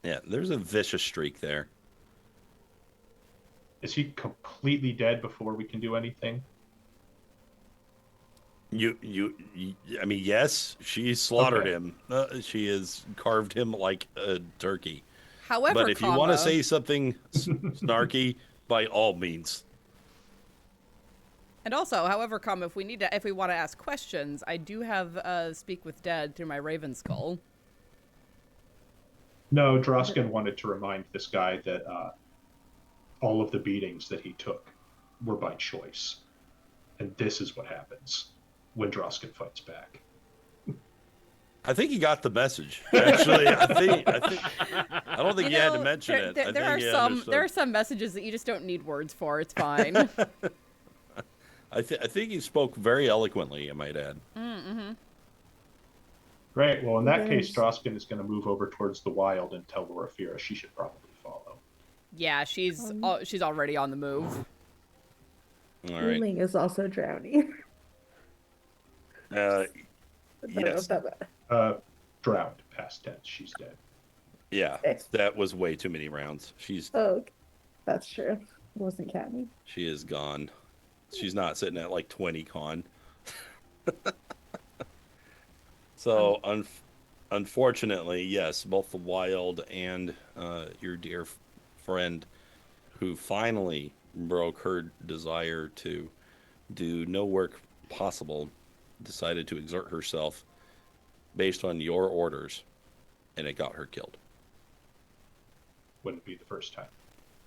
Yeah, there's a vicious streak there. Is he completely dead before we can do anything? I mean, yes, she slaughtered him. She has carved him like a turkey. However, but if you want to say something snarky, by all means. And also, however, if we want to ask questions, I do have Speak with Dead through my Raven Skull. No, Drausken wanted to remind this guy that all of the beatings that he took were by choice. And this is what happens when Drausken fights back. I think he got the message. Actually, I don't think he had to mention it. There are some messages that you just don't need words for. It's fine. I think he spoke very eloquently, I might add. Mm-hmm. Great. Well, in that case, Drausken is going to move over towards the wild and tell Loraphyra she should probably follow. Yeah, she's already on the move. All right. Yi-Ling is also drowning. Yes. Drowned, past tense. She's dead. Yeah, that was way too many rounds. Oh, that's true. It wasn't counting. She is gone. She's not sitting at like 20 con. So, unfortunately, yes, both the wild and your dear friend, who finally broke her desire to do no work possible, decided to exert herself based on your orders, and it got her killed. Wouldn't be the first time.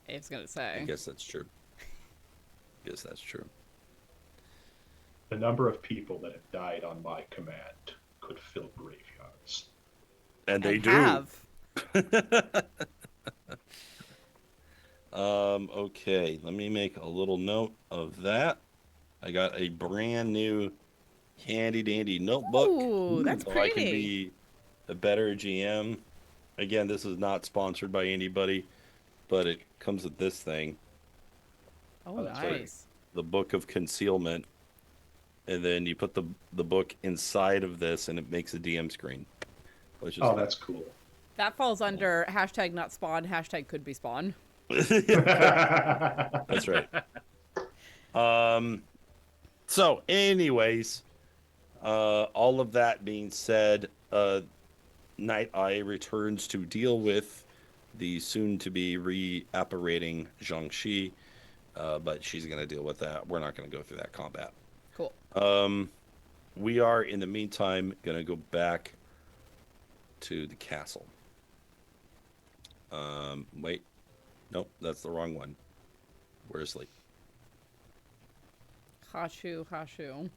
I was gonna say. I guess that's true. The number of people that have died on my command could fill graveyards. And they do. Have. Okay, let me make a little note of that. I got a brand new handy dandy notebook. Ooh, that's so pretty. I can be a better GM. Again, this is not sponsored by anybody, but it comes with this thing. Oh, nice. The Book of Concealment. And then you put the book inside of this, and it makes a DM screen. Which is that's cool. That falls under hashtag not spawn, hashtag could be spawn. That's right. So, anyways, all of that being said, Night Eye returns to deal with the soon-to-be reapparating Jiangshi, but she's going to deal with that. We're not going to go through that combat. Cool. We are, in the meantime, going to go back to the castle. Wait. Nope, that's the wrong one. Where's Lee? Hashu.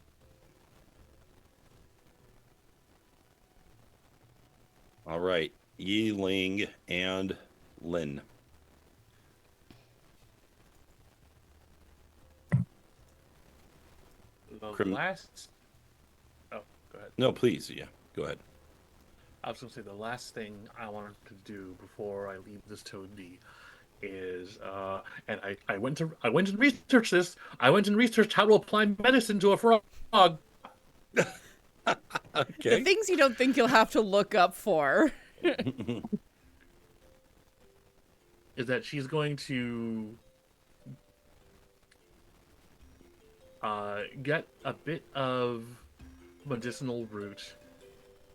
All right. Yi-Ling and Lin. Last... Oh, go ahead. No, please. Yeah, go ahead. I was going to say the last thing I wanted to do before I leave this Toadie is, and I went and researched this. I went and researched how to apply medicine to a frog. Okay. The things you don't think you'll have to look up for. Is that she's going to get a bit of medicinal root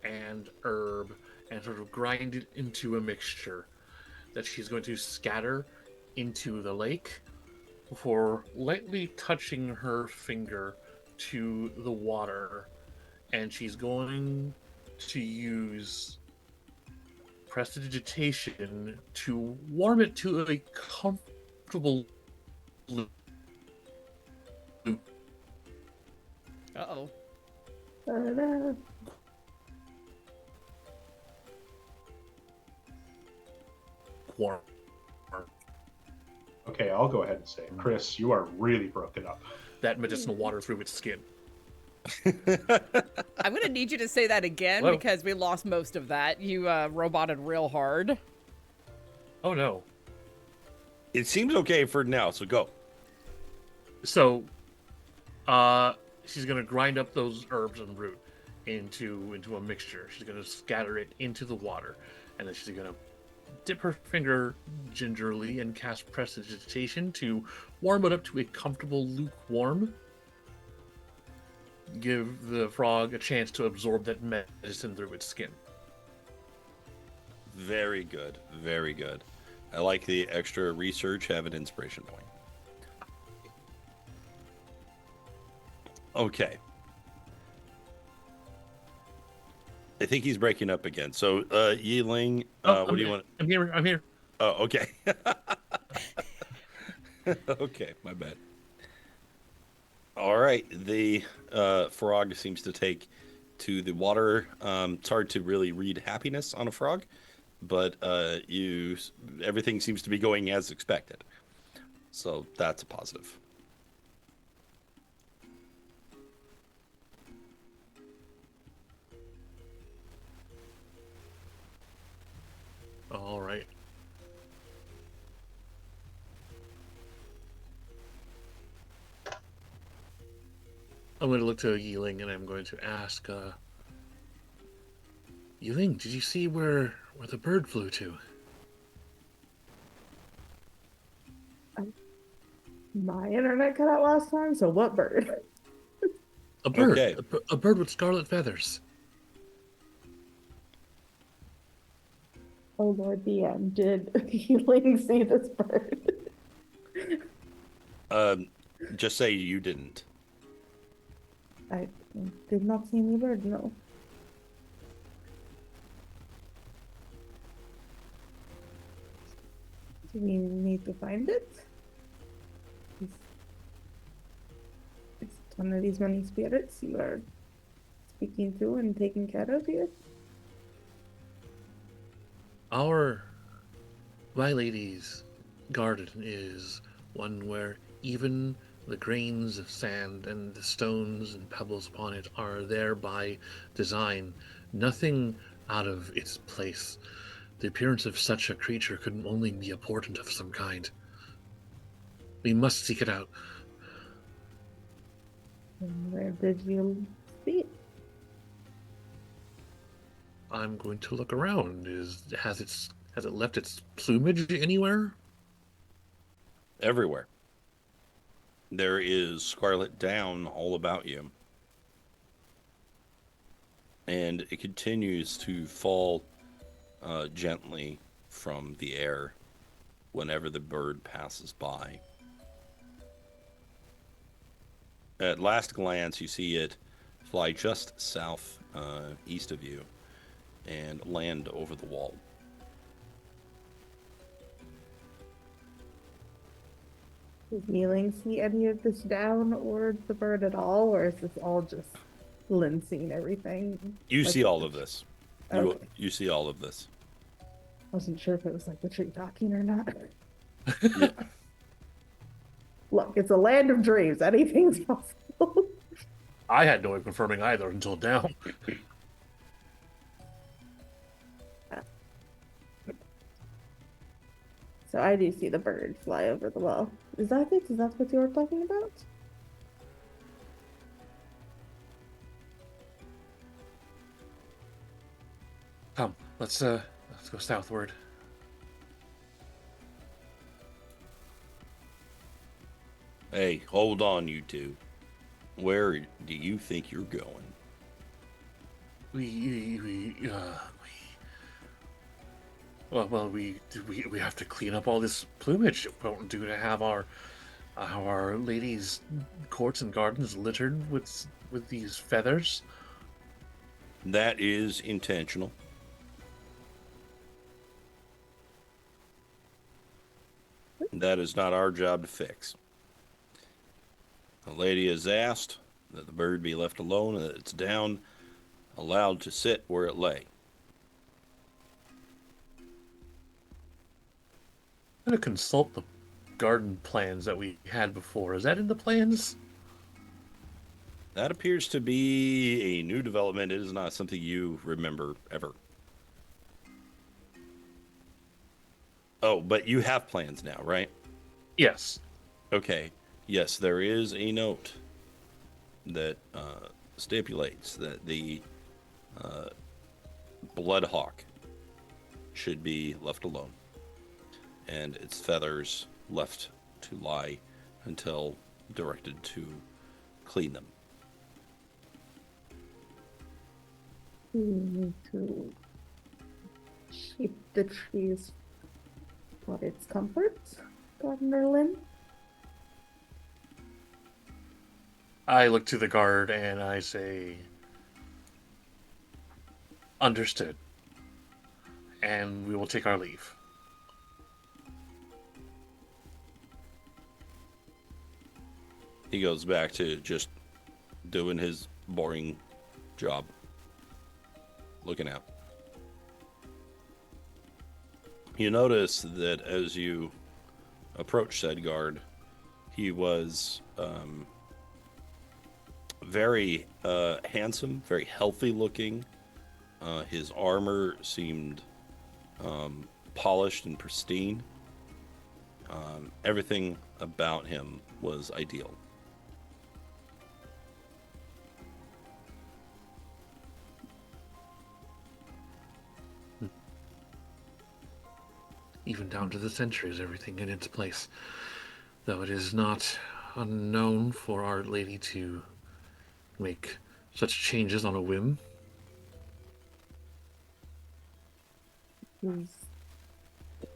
and herb and sort of grind it into a mixture that she's going to scatter into the lake before lightly touching her finger to the water, and she's going to use prestidigitation to warm it to a comfortable loop. Uh-oh. Ta-da. Warm. Okay, I'll go ahead and say it. Chris, you are really broken up. That medicinal water through its skin. I'm going to need you to say that again Hello? because we lost most of that. You roboted real hard. Oh no. It seems okay for now, so go. So, she's gonna grind up those herbs and root into a mixture. She's gonna scatter it into the water, and then she's gonna dip her finger gingerly and cast prestidigitation to warm it up to a comfortable lukewarm. Give the frog a chance to absorb that medicine through its skin. Very good. Very good. I like the extra research. Have an inspiration point. Okay. I think he's breaking up again. So, Yi-Ling, what do you want? I'm here. I'm here. Oh, okay. Okay, my bad. All right. The frog seems to take to the water. It's hard to really read happiness on a frog, but everything seems to be going as expected. So that's a positive. All right. I'm going to look to Yi-Ling and I'm going to ask, Yi-Ling, did you see where the bird flew to? My internet cut out last time, so what bird? A bird. Okay. A bird with scarlet feathers. Oh Lord, DM, did Yi-Ling see this bird? Just say you didn't. I did not see any bird, no. Do we need to find it? Is one of these many spirits you are speaking to and taking care of here? My lady's garden is one where even the grains of sand and the stones and pebbles upon it are there by design. Nothing out of its place. The appearance of such a creature could only be a portent of some kind. We must seek it out. And where did you see it? I'm going to look around. Has it left its plumage anywhere? Everywhere. There is scarlet down all about you. And it continues to fall gently from the air whenever the bird passes by. At last glance, you see it fly just south east of you and land over the wall. Does Yi-Ling see any of this down or the bird at all, or is this all just Lynn seeing everything? You Like see all of this. Okay. You see all of this. Wasn't sure if it was like the tree talking or not. Yeah. Look, it's a land of dreams. Anything's possible. I had no way of confirming either until now. So I do see the bird fly over the wall. Is that it? Is that what you were talking about? Come, let's go southward. Hey, hold on, you two. Where do you think you're going? We have to clean up all this plumage. It won't do to have our ladies' courts and gardens littered with these feathers. That is intentional. That is not our job to fix. The lady has asked that the bird be left alone and that it's down, allowed to sit where it lay. I'm gonna consult the garden plans that we had before. Is that in the plans? That appears to be a new development. It is not something you remember ever. Oh, but you have plans now, right? Yes. Okay. Yes, there is a note that stipulates that the Bloodhawk should be left alone, and its feathers left to lie until directed to clean them. We need to keep the trees for its comfort, Gardener Lin. I look to the guard and I say, understood. And we will take our leave. He goes back to just doing his boring job, looking out. You notice that as you approach said guard, he was very handsome, very healthy looking. His armor seemed polished and pristine. Everything about him was ideal. Even down to the sentries, everything in its place. Though it is not unknown for Our Lady to make such changes on a whim.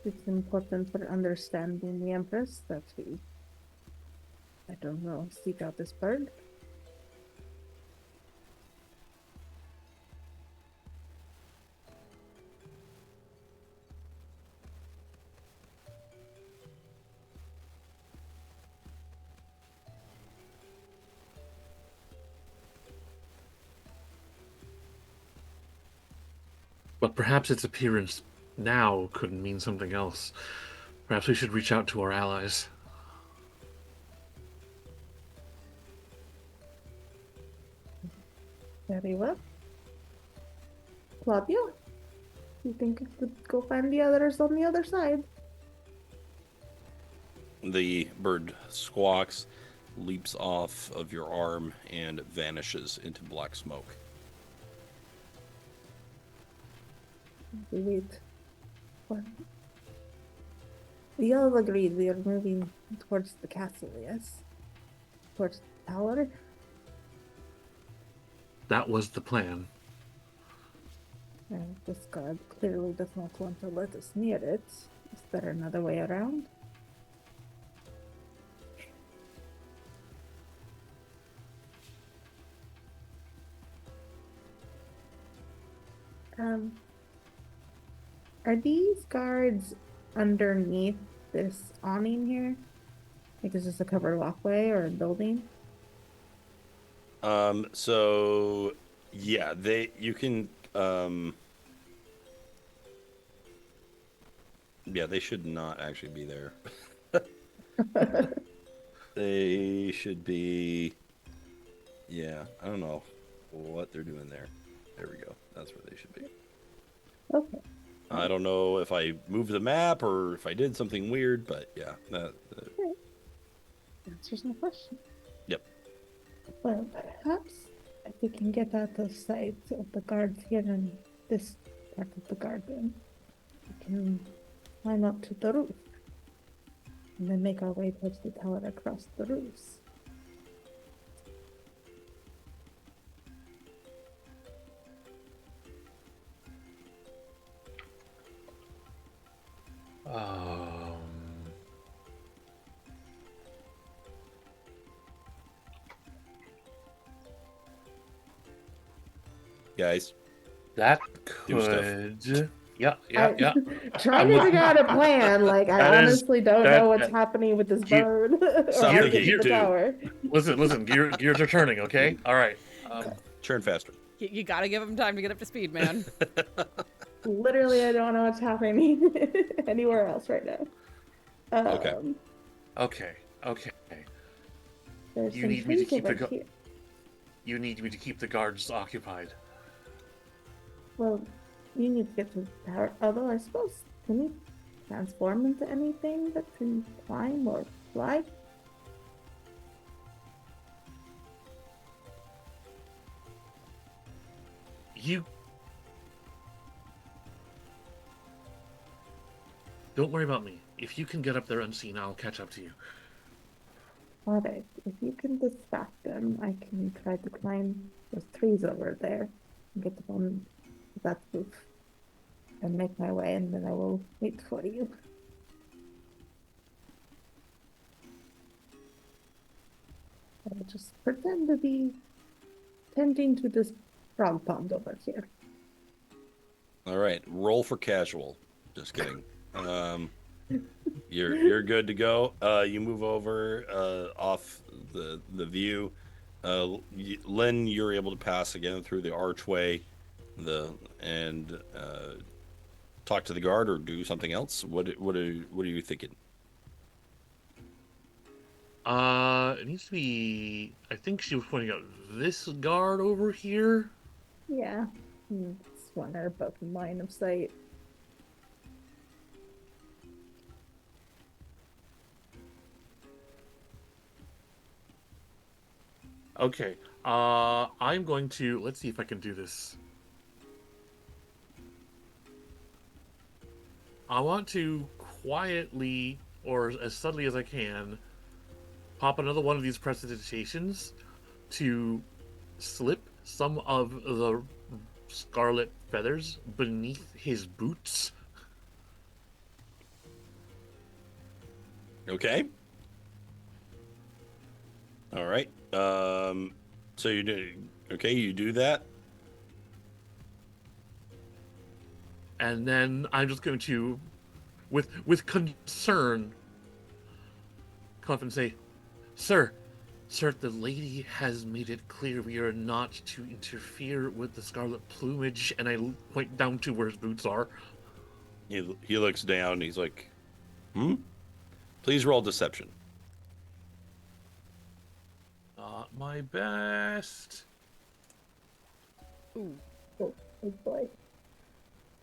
It's important for understanding the Empress that we, I don't know, seek out this bird. But perhaps its appearance now could mean something else. Perhaps we should reach out to our allies. Very well. Claudio, you think we could go find the others on the other side? The bird squawks, leaps off of your arm, and vanishes into black smoke. Wait. What? We all agreed we are moving towards the castle, yes? Towards the tower? That was the plan. And this guard clearly does not want to let us near it. Is there another way around? Are these guards underneath this awning here? Like, is this a covered walkway or a building? So yeah, you can yeah, they should not actually be there. They should be, yeah, I don't know what they're doing there. There we go. That's where they should be. Okay. I don't know if I moved the map or if I did something weird, but yeah, Answers my question. Yep. Well, perhaps if we can get out of sight of the guards here in this part of the garden, we can climb up to the roof and then make our way towards the tower across the roofs. Guys, That Do stuff. could. Yeah. Trying to figure out a plan. Like, I That is- honestly don't that- know what's happening with this you- bird. or Stop how to thinking get to you the do. tower. Listen, gears are turning, okay? All right. turn faster. You gotta give him time to get up to speed, man. Literally, I don't know what's happening anywhere else right now. Okay. Okay. There's You some need me to trees keep the over gu- here. You need me to keep the guards occupied. Well, you need to get to the tower. Although I suppose, can you transform into anything that can climb or fly? You don't worry about me. If you can get up there unseen, I'll catch up to you. Alright, if you can distract them, I can try to climb those trees over there and get on that roof and make my way, and then I will wait for you. I'll just pretend to be tending to this frog pond over here. All right, roll for casual. Just kidding. You're good to go. You move over off the view. Lynn, you're able to pass again through the archway, and talk to the guard or do something else. What are you thinking? It needs to be. I think she was pointing out this guard over here. Yeah, it's one or both in line of sight. Okay. I'm going to. Let's see if I can do this. I want to quietly, or as subtly as I can, pop another one of these prestidigitations to slip some of the scarlet feathers beneath his boots. Okay. All right. So you do. Okay, you do that. And then I'm just going to, with concern, come up and say, Sir, the lady has made it clear we are not to interfere with the scarlet plumage, and I point down to where his boots are. He looks down. And he's like, Please roll deception. Not my best. Ooh. Oh boy.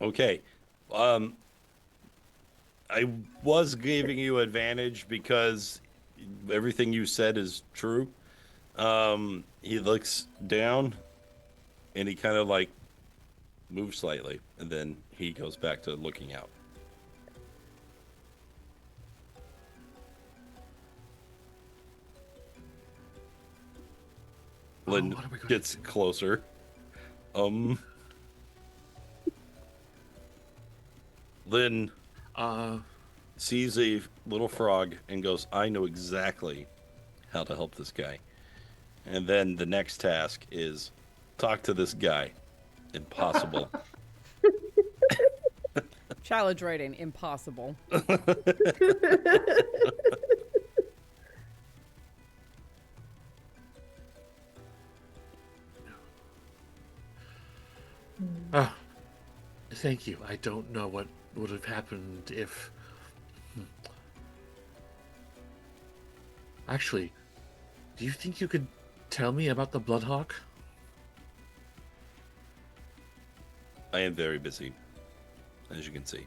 Okay. I was giving you advantage because everything you said is true. He looks down and he kind of like moves slightly, and then he goes back to looking out. Lynn gets closer. Lynn sees a little frog and goes, I know exactly how to help this guy. And then the next task is talk to this guy. Impossible. Challenge rating, impossible. Thank you. I don't know what would have happened if... Actually, do you think you could tell me about the Bloodhawk? I am very busy, as you can see.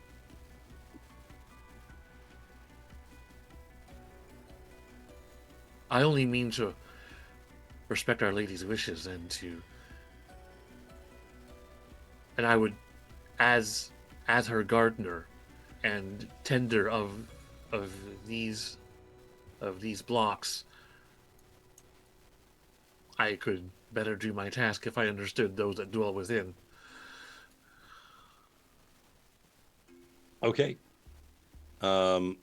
I only mean to respect Our Lady's wishes and I would, as her gardener and tender of these blocks, I could better do my task if I understood those that dwell within. Okay. Roll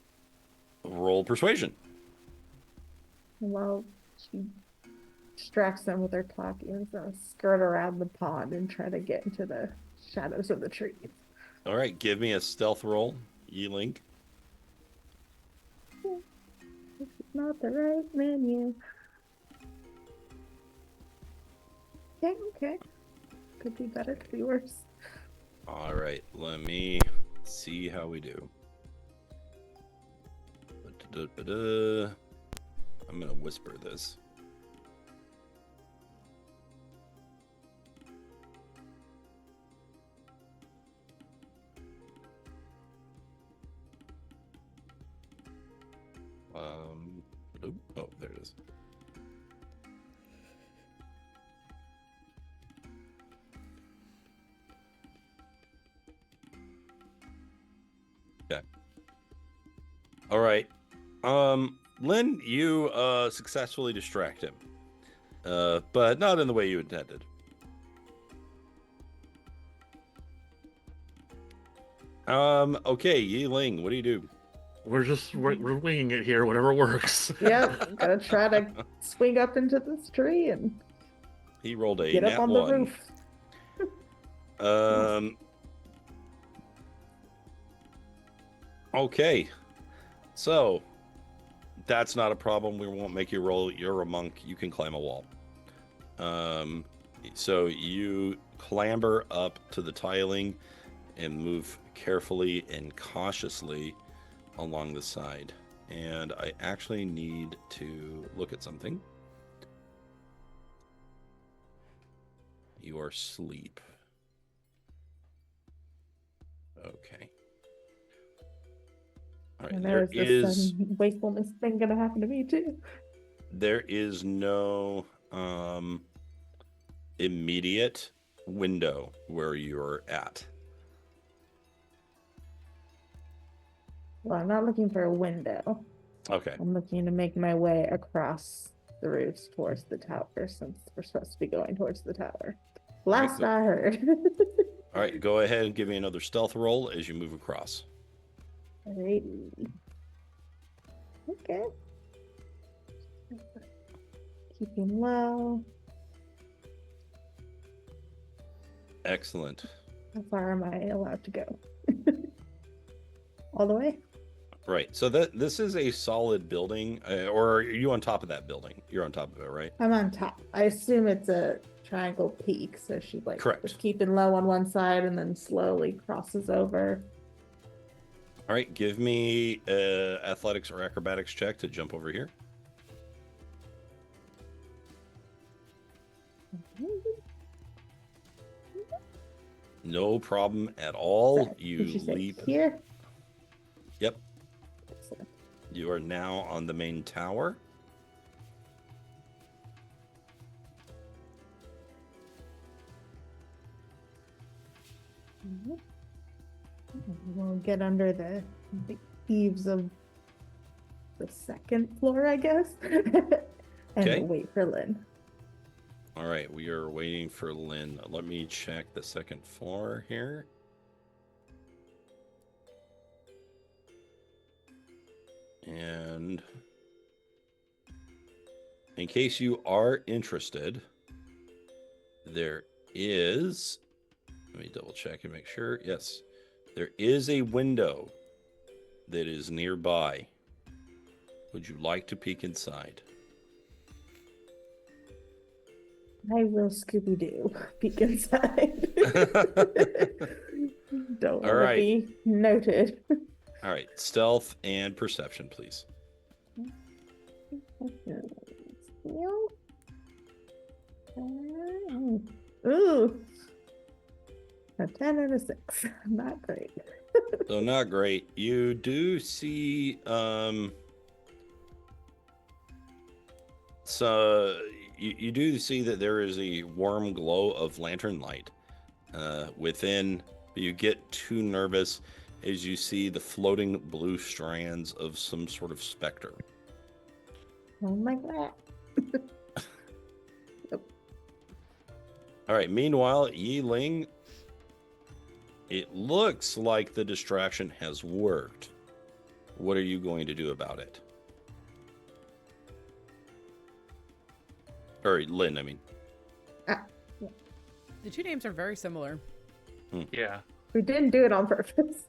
persuasion. Well, she distracts them with her talking, so skirt around the pond and try to get into the shadows of the trees. All right, give me a stealth roll, Yi-Ling. This is not the right menu. Okay. Could be better, could be worse. All right, let me see how we do. I'm going to whisper this. Oh, there it is. Okay. All right. Lynn, you successfully distract him, but not in the way you intended. Okay, Yi-Ling, what do you do? We're winging it here, whatever works. Yep, gotta try to swing up into this tree and He rolled a get up nat on 1. the roof. Okay. So, that's not a problem. We won't make you roll. You're a monk. You can climb a wall. So you clamber up to the tiling and move carefully and cautiously along the side. And I actually need to look at something. You are asleep. Okay. All right. And There there's is this wastefulness thing gonna happen to me too. no immediate window where you're at. Well, I'm not looking for a window. Okay. I'm looking to make my way across the roofs towards the tower, since we're supposed to be going towards the tower. Last I heard. All right, go ahead and give me another stealth roll as you move across. Alrighty. Okay. Keeping low. Excellent. How far am I allowed to go? All the way? Right. So this is a solid building, or are you on top of that building? You're on top of it, right? I'm on top. I assume it's a triangle peak, so she Correct. just keeping low on one side and then slowly crosses over. All right. Give me athletics or acrobatics check to jump over here. No problem at all. Sorry, You did she say leap. here? Yep. Excellent. You are now on the main tower. We'll get under the eaves of the second floor, I guess, and Okay. wait for Lynn. All right. We are waiting for Lynn. Let me check the second floor here. And in case you are interested, there is, let me double check and make sure. Yes, there is a window that is nearby. Would you like to peek inside? I will Scooby-Doo peek inside. Don't want to be noted. All right, stealth and perception, please. Ooh. A 10 and a 6. Not great. So not great. You do see so you do see that there is a warm glow of lantern light within, but you get too nervous as you see the floating blue strands of some sort of specter. Oh my god. All right, meanwhile, Yi-Ling, it looks like the distraction has worked. What are you going to do about it? Or Lynn, I mean. The two names are very similar. Yeah. We didn't do it on purpose.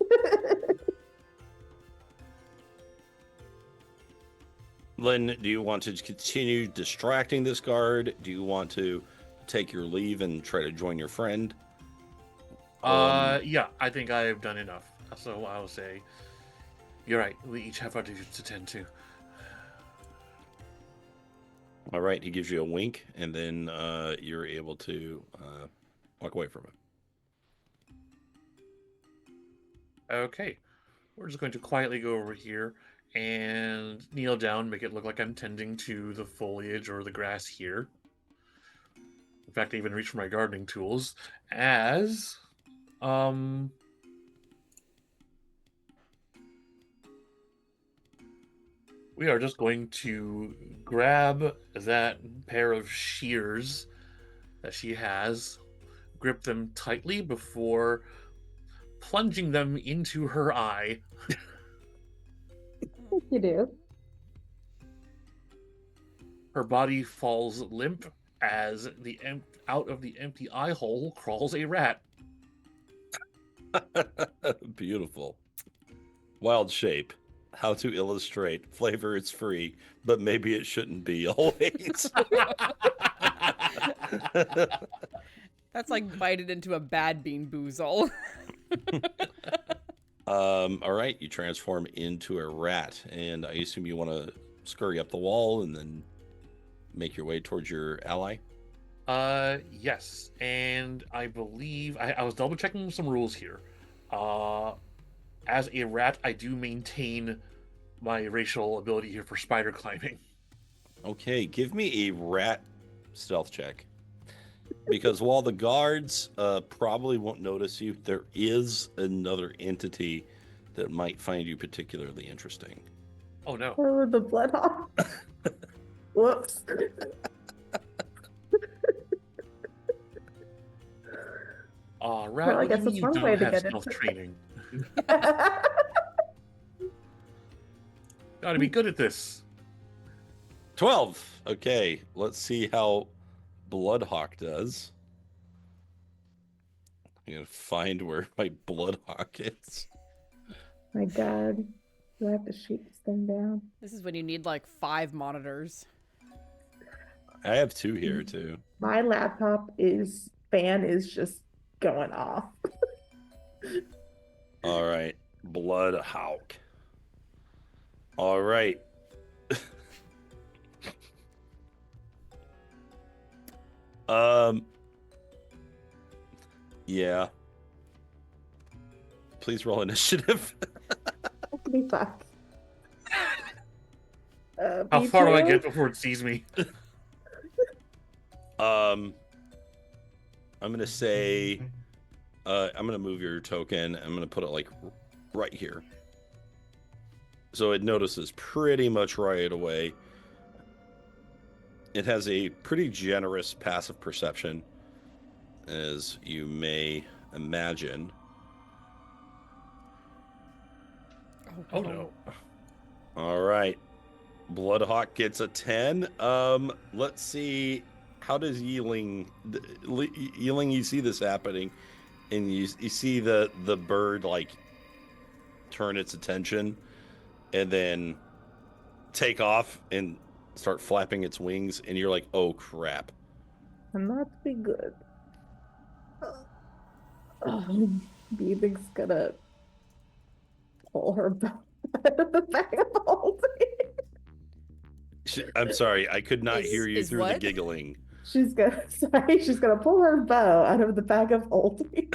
Lynn, do you want to continue distracting this guard? Do you want to take your leave and try to join your friend? Yeah, I think I have done enough. So I'll say, you're right. We each have our duties to tend to. All right, he gives you a wink, and then you're able to walk away from him. Okay. We're just going to quietly go over here and kneel down, make it look like I'm tending to the foliage or the grass here. In fact, I even reach for my gardening tools as We are just going to grab that pair of shears that she has, grip them tightly before plunging them into her eye. You do. Her body falls limp as out of the empty eye hole crawls a rat. Beautiful. Wild shape. How to illustrate. Flavor is free, but maybe it shouldn't be always. That's like bited into a bad bean boozle. All right, you transform into a rat, and I assume you want to scurry up the wall and then make your way towards your ally. Yes, and I believe I was double checking some rules here. As a rat, I do maintain my racial ability here for spider climbing. Okay, give me a rat stealth check. Because while the guards probably won't notice you, there is another entity that might find you particularly interesting. Oh no. Oh, the blood hawk. Whoops. Rat, Well, I what do guess you mean that's you one don't way to have get stealth into training? Gotta be good at this. 12. Okay, let's see how Bloodhawk does. I'm gonna find where my Bloodhawk is. My God. Do I have to shoot this thing down? This is when you need like 5 monitors. I have 2 here too. My laptop fan is just going off. All right, Bloodhawk. All right. Yeah. Please roll initiative. Be fuck. How far do I B2? get before it sees me? I'm gonna say, I'm gonna move your token. I'm gonna put it like right here, so it notices pretty much right away. It has a pretty generous passive perception, as you may imagine. Oh no. All right, Bloodhawk gets a 10. Let's see. How does Yi-Ling? Yi-Ling, you see this happening, and you see the bird like turn its attention, and then take off and start flapping its wings, and you're like, "Oh crap!" And that'd be good. Beaving's gonna pull her back out of the bag of holding. I'm sorry, I could not hear you Is through the what? giggling. She's gonna pull her bow out of the bag of holding.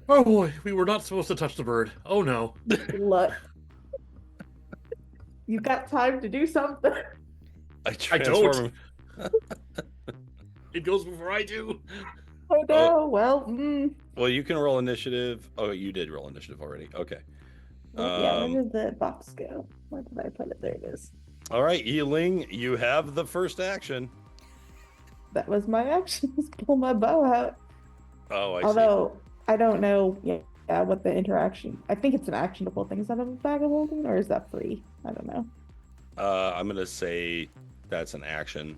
Oh boy, we were not supposed to touch the bird. Oh no. Look. You got time to do something. I don't. transform. It goes before I do. Oh no, well, Well, you can roll initiative. Oh, you did roll initiative already. Okay. yeah, where did the box go? Where did I put it? There it is. All right, Yi-Ling, you have the first action. That was my action, is pull my bow out. Oh, I see. Although, I don't know what the interaction... I think it's an action to pull things out of a bag of holding, or is that free? I don't know. I'm going to say that's an action.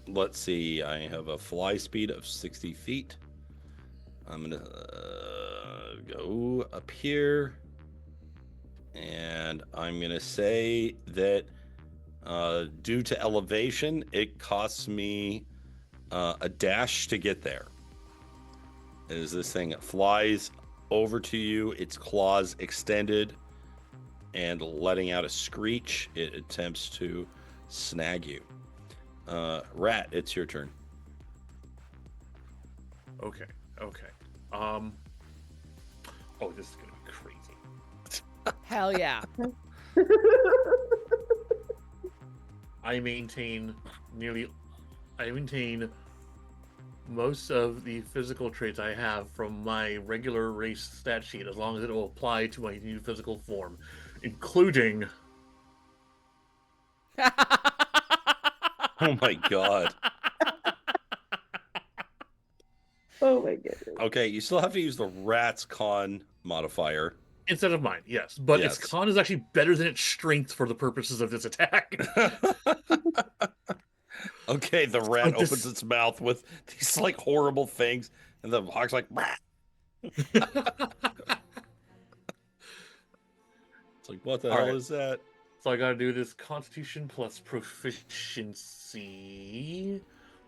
Let's see. I have a fly speed of 60 feet. I'm going to go up here. And I'm going to say that due to elevation, it costs me a dash to get there. As this thing flies over to you, its claws extended and letting out a screech, it attempts to snag you. Rat, it's your turn. Okay. Oh, this is gonna be crazy. Hell yeah. I maintain most of the physical traits I have from my regular race stat sheet, as long as it will apply to my new physical form, including. Oh my god. Oh my goodness. Okay, you still have to use the rat's con modifier. Instead of mine, yes. But Yes. its con is actually better than its strength for the purposes of this attack. Okay, the rat Like this- opens its mouth with these like horrible things, and the hawk's like, "Bah." It's like, what the All hell right. is that? So I gotta do this Constitution plus proficiency.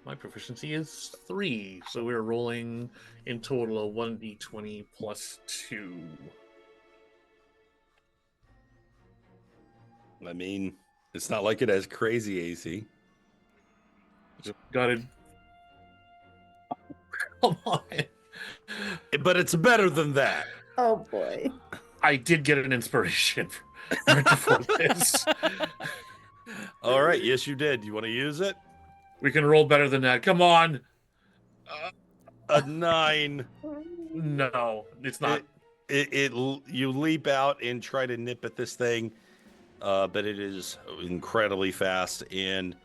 My proficiency is 3, so we're rolling in total a 1d20 plus 2. I mean, it's not like it has crazy AC. Got it. Come on. But it's better than that. Oh boy. I did get an inspiration right before this. All right, yes, you did. You want to use it? We can roll better than that. Come on. A 9. No, it's not. You leap out and try to nip at this thing, but it is incredibly fast and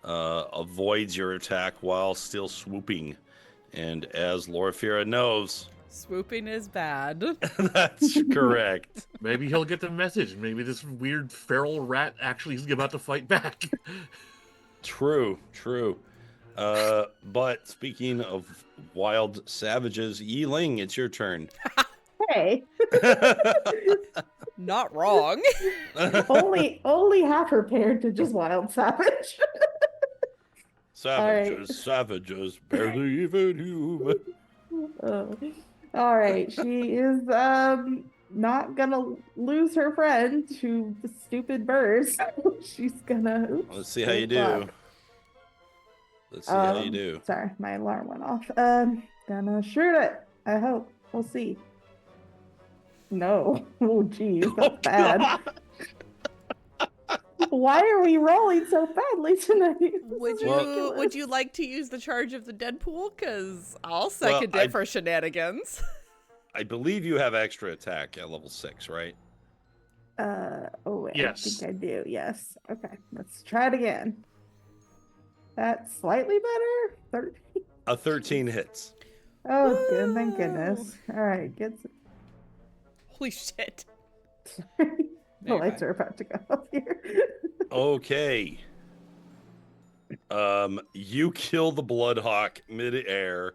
avoids your attack while still swooping. And as Loraphyra knows, Swooping is bad. that's correct. Maybe he'll get the message. Maybe this weird feral rat actually is about to fight back. True. But speaking of wild savages, Yi-Ling, it's your turn. Hey, Not wrong. only half prepared to just wild savage. Savages, barely even human. Oh. All right, she is not gonna lose her friend to the stupid birds. She's gonna. Oops, Let's see how you do. fuck. Let's see how you do. Sorry, my alarm went off. Gonna shoot it. I hope. We'll see. No. Oh, geez, that's bad. Why are we rolling so badly tonight? This Would is you ridiculous. would you like to use the charge of the Deadpool? Because I'll second it for shenanigans. I believe you have extra attack at level 6, right? Oh, wait, Yes. I think I do. Yes. Okay, let's try it again. That's slightly better. 13. A 13 hits. Oh, good. Thank Woo! goodness. All right, get. Holy shit. The You're lights fine. are about to go off here. Okay. You kill the bloodhawk mid-air.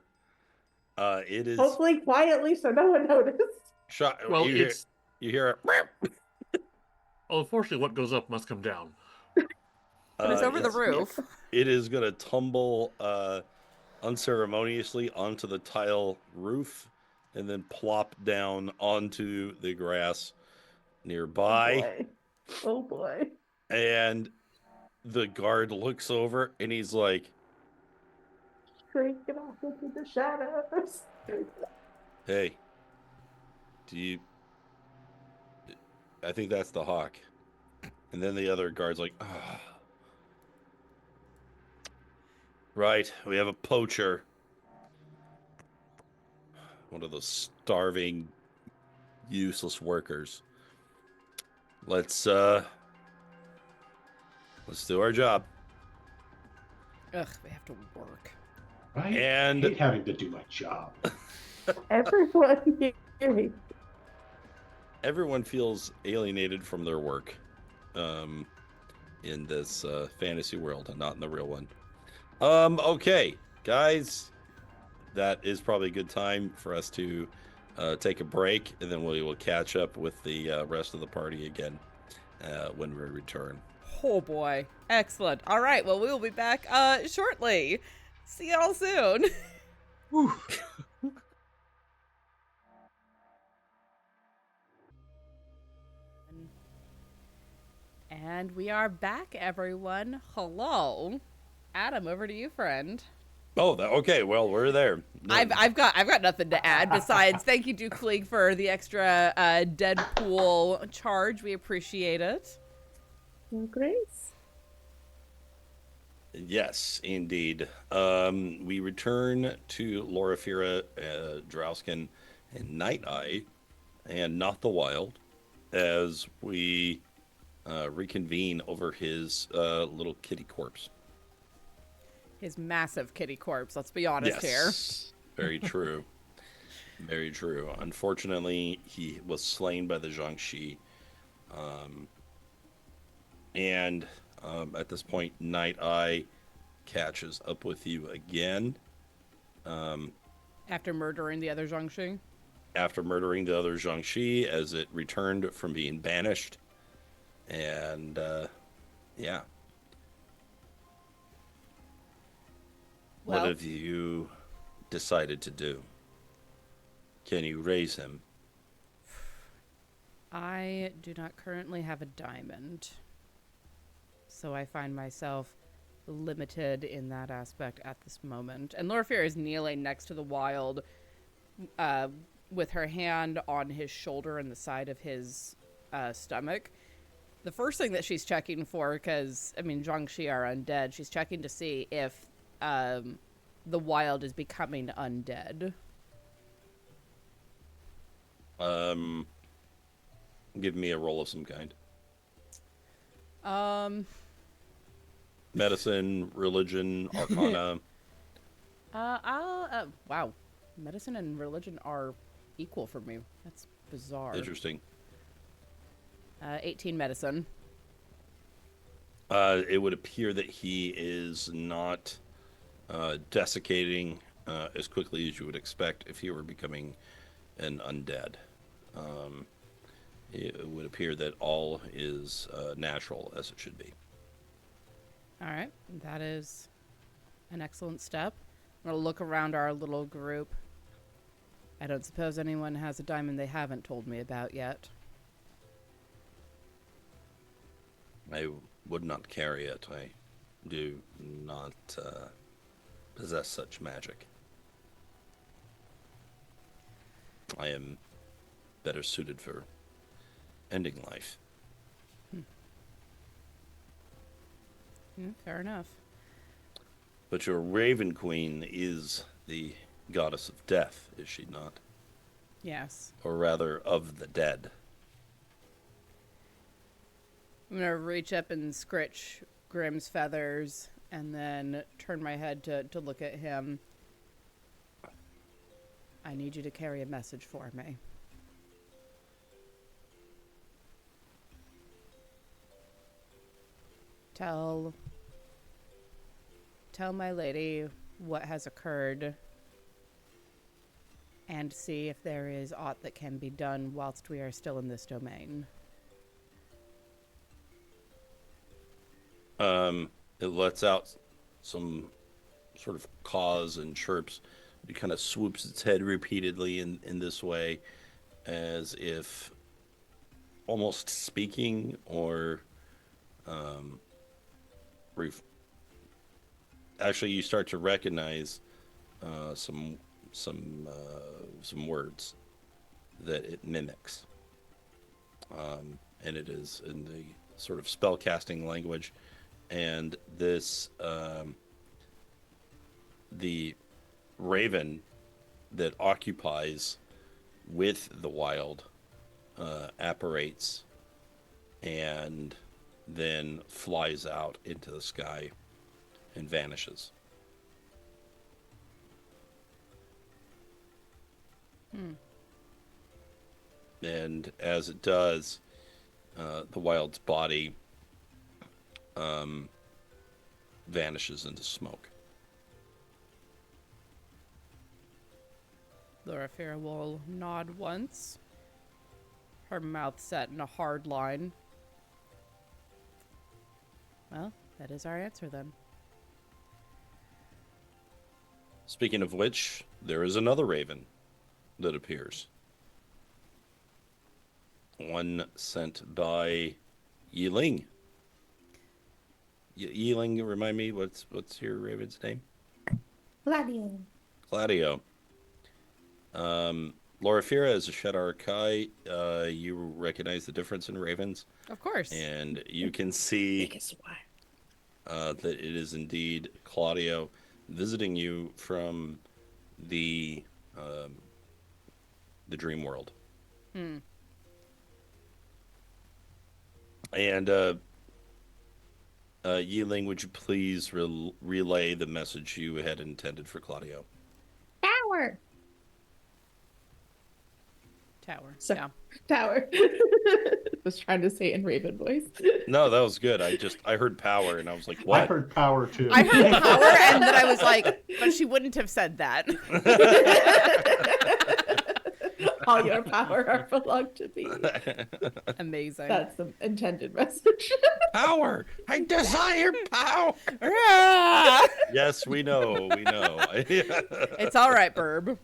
It is Hopefully, quietly, so no one noticed. shot. Well, you it's. hear it. Well, unfortunately, what goes up must come down. But it's over the yes. roof. It is gonna tumble unceremoniously onto the tile roof and then plop down onto the grass nearby. Oh boy. And the guard looks over and he's like, Shrinking off into the shadows. "Hey, I think that's the hawk." And then the other guard's like, "Ah, right, we have a poacher. One of those starving, useless workers. Let's do our job." Ugh, they have to work. I And- hate having to do my job. Everyone here. Everyone feels alienated from their work in this fantasy world and not in the real one. Okay, guys, that is probably a good time for us to take a break, and then we will catch up with the rest of the party again when we return. Oh boy. Excellent. All right. Well, we will be back shortly. See y'all soon. Whew. And we are back, everyone. Hello. Adam, over to you, friend. Oh, okay. Well, we're there. I've got nothing to add besides thank you, Duke League, for the extra Deadpool charge. We appreciate it. Your Grace. Yes, indeed. We return to Loraphyra, Drausken, and Night Eye, and not the Wild, as we reconvene over his little kitty corpse. His massive kitty corpse, let's be honest here. Yes, very true. Very true. Unfortunately, he was slain by the Jiangshi. And at this point, Night Eye catches up with you again After murdering the other Jiangshi. after murdering the other Jiangshi as it returned from being banished. And yeah. Well, What have you decided to do? Can you raise him? I do not currently have a diamond. So I find myself limited in that aspect at this moment. And Loraphyra is kneeling next to the Wild with her hand on his shoulder and the side of his stomach. The first thing that she's checking for, because, I mean, Jiangshi are undead, she's checking to see if the Wild is becoming undead. Give me a roll of some kind. Um, Medicine, religion, arcana. wow. Medicine and religion are equal for me. That's bizarre. Interesting. 18 medicine. It would appear that he is not desiccating as quickly as you would expect if he were becoming an undead. It would appear that all is natural as it should be. All right. That is an excellent step. I'm going to look around our little group. I don't suppose anyone has a diamond they haven't told me about yet. I would not carry it. I do not possess such magic. I am better suited for ending life. Fair enough. But your Raven Queen is the goddess of death, is she not? Yes. Or rather, of the dead. I'm going to reach up and scritch Grimm's feathers and then turn my head to look at him. I need you to carry a message for me. Tell my lady what has occurred and see if there is aught that can be done whilst we are still in this domain. It lets out some sort of caws and chirps. It kind of swoops its head repeatedly in this way, as if almost speaking or actually you start to recognize some words that it mimics, and it is in the sort of spell casting language. And this the raven that occupies with the Wild apparates and then flies out into the sky and vanishes. And as it does, the Wild's body vanishes into smoke. Loraphyra will nod once, her mouth set in a hard line. Well, that is our answer then. Speaking of which, there is another raven that appears. One sent by Yi-Ling. Yi-Ling, remind me, what's your raven's name? Gladio. Gladio. Loraphyra, as a Shadar Kai, you recognize the difference in ravens, Of course. and you can see Biggest one. that it is indeed Claudio visiting you from the dream world. And Yi-Ling, would you please relay the message you had intended for Claudio? Tower. Tower. So, Yeah. Tower. Was trying to say it in Raven voice. No, that was good. I heard power, and I was like, I what? heard power too. I heard power, and then I was like, but she wouldn't have said that. All your power belong to me. Amazing. That's the intended message. Power! I desire power! Ah! Yes, we know. It's all right, Burb.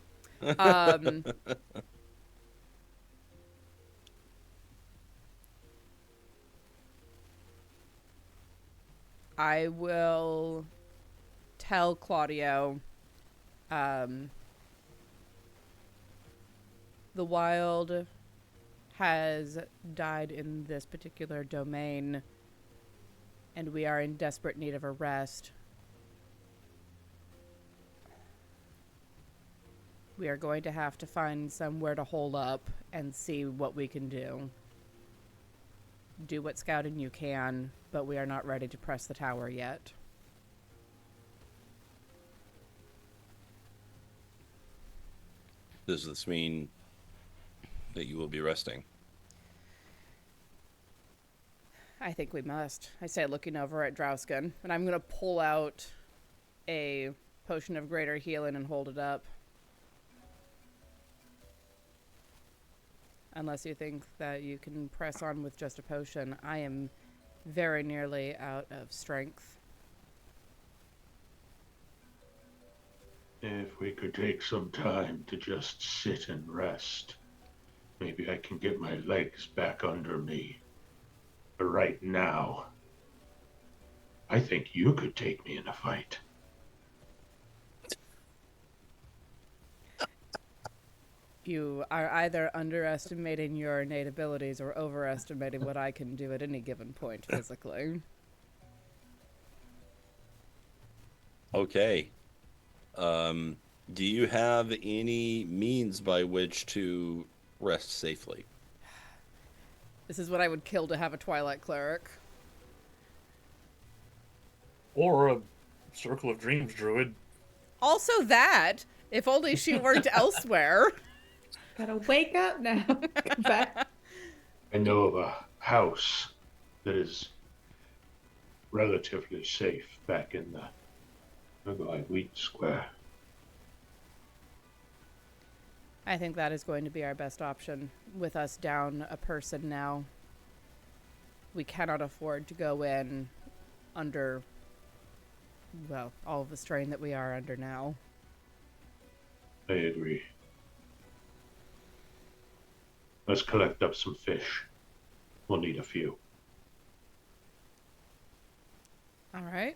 I will tell Claudio the wild has died in this particular domain, and we are in desperate need of a rest. We are going to have to find somewhere to hole up and see what we can do. Do what scouting you can, but we are not ready to press the tower yet. Does this mean that you will be resting? I think we must. I say, looking over at Drausken, and I'm going to pull out a potion of greater healing and hold it up. Unless you think that you can press on with just a potion. I am very nearly out of strength. If we could take some time to just sit and rest, maybe I can get my legs back under me. But right now, I think you could take me in a fight. You are either underestimating your innate abilities or overestimating what I can do at any given point physically. Okay. Do you have any means by which to rest safely? This is what I would kill to have a Twilight Cleric. Or a Circle of Dreams druid. Also that, if only she worked elsewhere. Gotta wake up now. Come back. I know of a house that is relatively safe back in the Wheat Square. I think that is going to be our best option with us down a person now. We cannot afford to go in under, well, all of the strain that we are under now. I agree. Let's collect up some fish. We'll need a few. All right.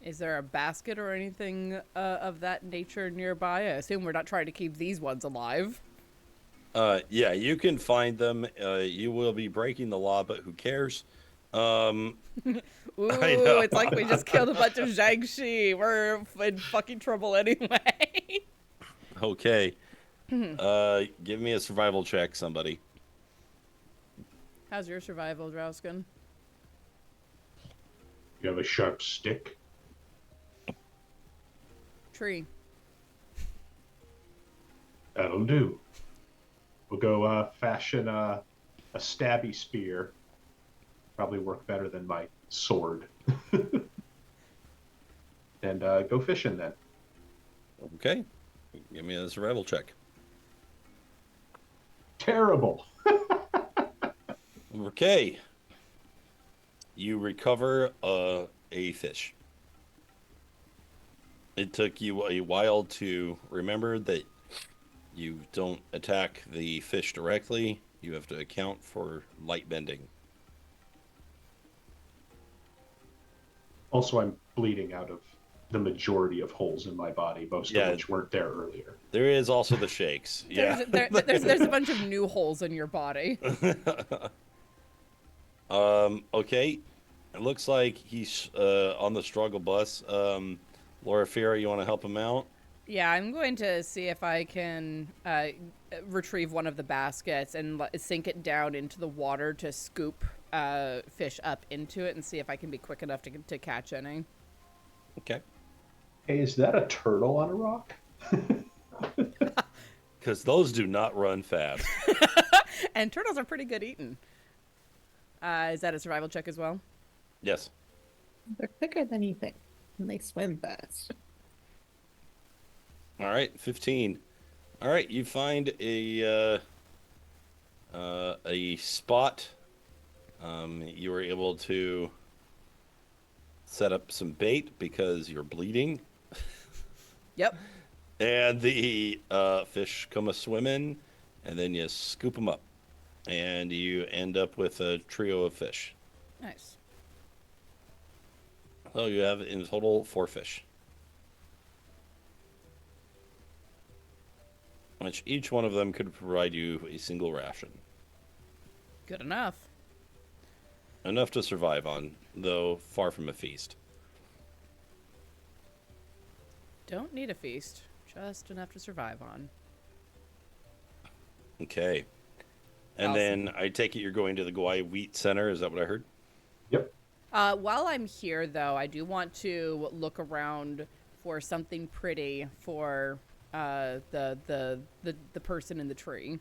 Is there a basket or anything of that nature nearby? I assume we're not trying to keep these ones alive. Yeah, you can find them. You will be breaking the law, but who cares? Ooh, it's like we just killed a bunch of Jiangshi. We're in fucking trouble anyway. Okay. Give me a survival check, somebody. How's your survival, Drausken? You have a sharp stick? Tree. That'll do. We'll go fashion a stabby spear. Probably work better than my sword. And go fishing then. Okay. Give me a survival check. Terrible. Okay. You recover a fish. It took you a while to remember that you don't attack the fish directly. You have to account for light bending. Also, I'm bleeding out of the majority of holes in my body, most of which weren't there earlier. There is also the shakes. Yeah. There's a bunch of new holes in your body. Okay. It looks like he's on the struggle bus. Loraphyra, you want to help him out? Yeah, I'm going to see if I can retrieve one of the baskets and sink it down into the water to scoop fish up into it and see if I can be quick enough to catch any. Okay. Hey, is that a turtle on a rock? Because those do not run fast. And turtles are pretty good eating. Is that a survival check as well? Yes. They're quicker than you think, and they swim fast. All right, 15. All right, you find a spot. You were able to set up some bait because you're bleeding. Yep. And the fish come a swimming, and then you scoop them up. And you end up with a trio of fish. Nice. So you have in total 4 fish. Which each one of them could provide you a single ration. Good enough. Enough to survive on, though far from a feast. Don't need a feast. Just enough to survive on. Okay. And Awesome. then I take it you're going to the Gawai Wheat Center. Is that what I heard? Yep. While I'm here, though, I do want to look around for something pretty for the person in the tree.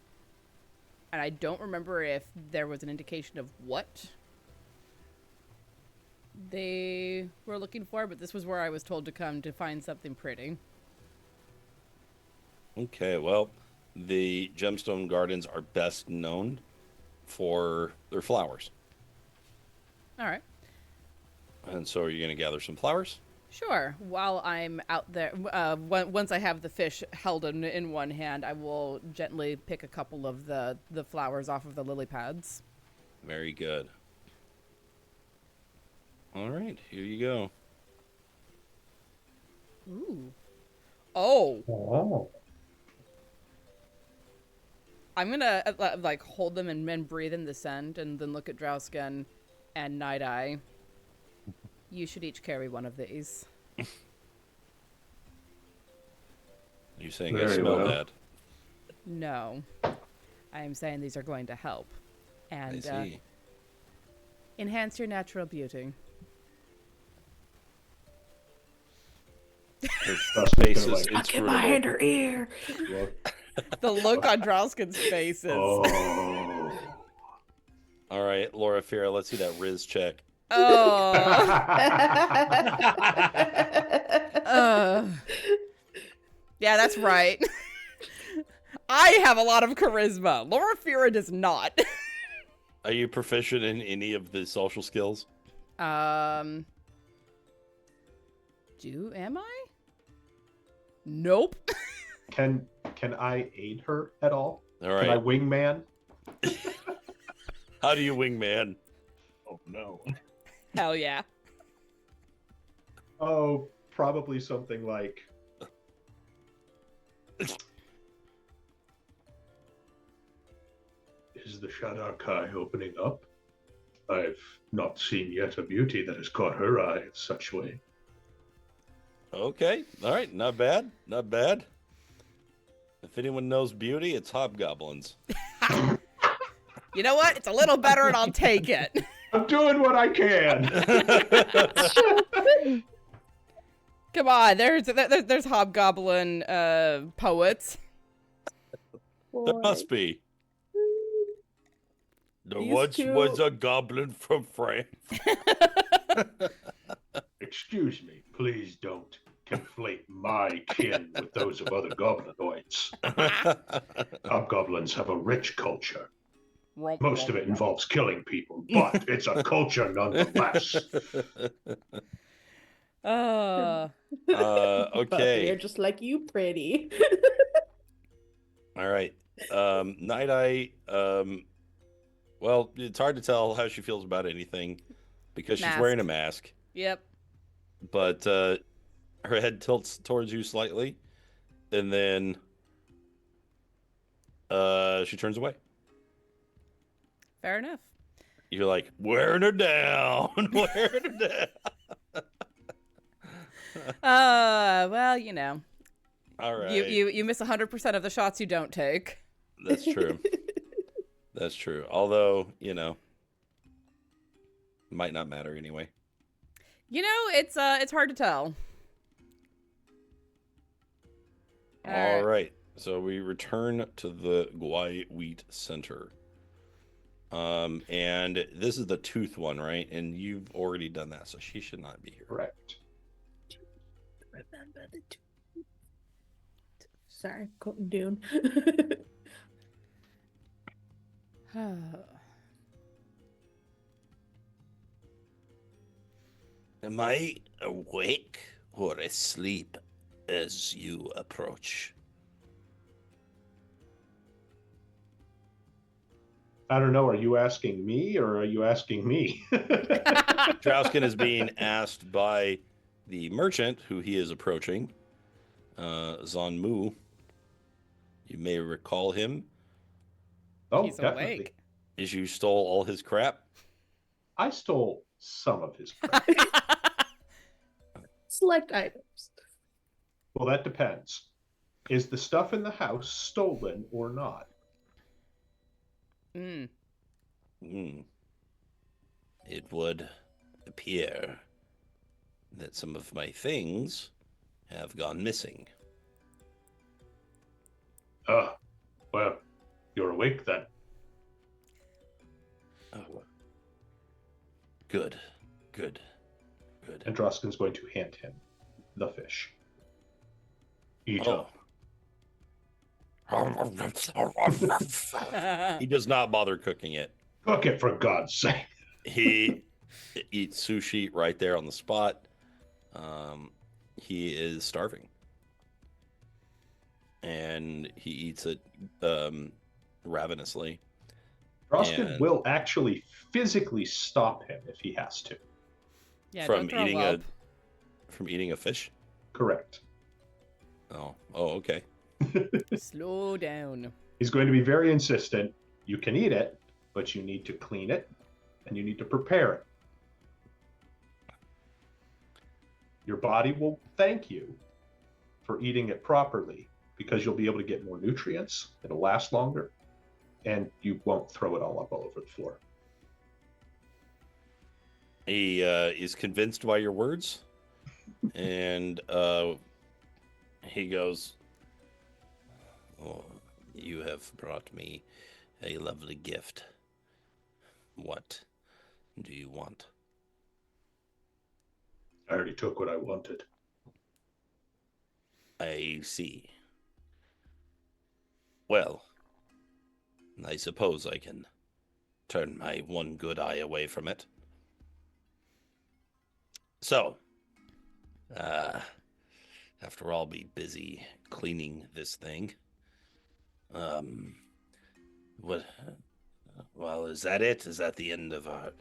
And I don't remember if there was an indication of what they were looking for, but this was where I was told to come to find something pretty. Okay, well, the Gemstone Gardens are best known for their flowers. All right. And so are you going to gather some flowers? Sure. While I'm out there, once I have the fish held in one hand, I will gently pick a couple of the flowers off of the lily pads. Very good. All right, here you go. Ooh. Oh. Oh. I'm gonna like hold them and breathe in the scent, and then look at Drausken and Night Eye. You should each carry one of these. Are you saying I Very smell well. that? No, I am saying these are going to help I and see. enhance your natural beauty. Her face is Stuck it behind inscrutable. her ear. The look on Drausken's face is. Oh. All right, Loraphyra, let's see that Riz check. Oh. Yeah, that's right. I have a lot of charisma. Loraphyra does not. Are you proficient in any of the social skills? Am I? Nope. Can I aid her at all? All Can I right. wingman? How do you wingman? Oh no. Hell yeah. Oh, probably something like. Is the Shadar Kai opening up? I've not seen yet a beauty that has caught her eye in such way. Okay. All right. Not bad. Not bad. If anyone knows beauty, it's hobgoblins. You know what? It's a little better and I'll take it. I'm doing what I can. Come on, there's hobgoblin poets. There must be. There These once two- was a goblin from France. Excuse me, please don't conflate my kin with those of other goblinoids. Hobgoblins have a rich culture. Most of it involves killing people, but it's a culture nonetheless. But Okay. they're just like you, pretty. All right. Night Eye, well, it's hard to tell how she feels about anything because she's Mask. wearing a mask, Yep. but her head tilts towards you slightly, and then she turns away. Fair enough. You're like, wearing her down, wearing her down. Well, you know, All right. you miss 100% of the shots you don't take. That's true. That's true. Although, you know, might not matter anyway. You know, it's hard to tell. All right. So we return to the Gwai Wheat Center. And this is the tooth one, right? And you've already done that, so she should not be here. Correct. Remember the two. Sorry, quoting Dune. Am I awake or asleep as you approach? I don't know. Are you asking me or are you asking me? Drausken is being asked by the merchant who he is approaching, Zanmu. You may recall him. Oh, He's definitely. awake. As you stole all his crap. I stole some of his crap. Select items. Well, that depends. Is the stuff in the house stolen or not? Mm. It would appear that some of my things have gone missing. Well, you're awake then. Oh. Good. And Drausken's going to hand him the fish. Eat up. He does not bother cooking it. Cook it, for God's sake. He eats sushi right there on the spot. He is starving. And he eats it ravenously. Drausken And- will actually physically stop him if he has to. Yeah, from don't throw eating up. from eating a fish. Correct. Oh, okay. Slow down. He's going to be very insistent. You can eat it, but you need to clean it and you need to prepare it. Your body will thank you for eating it properly because you'll be able to get more nutrients. It'll last longer, and you won't throw it all over the floor. He is convinced by your words, and he goes, "Oh, you have brought me a lovely gift. What do you want?" I already took what I wanted. I see. Well, I suppose I can turn my one good eye away from it. So, after I'll be busy cleaning this thing. What? Well, is that it? Is that the end of our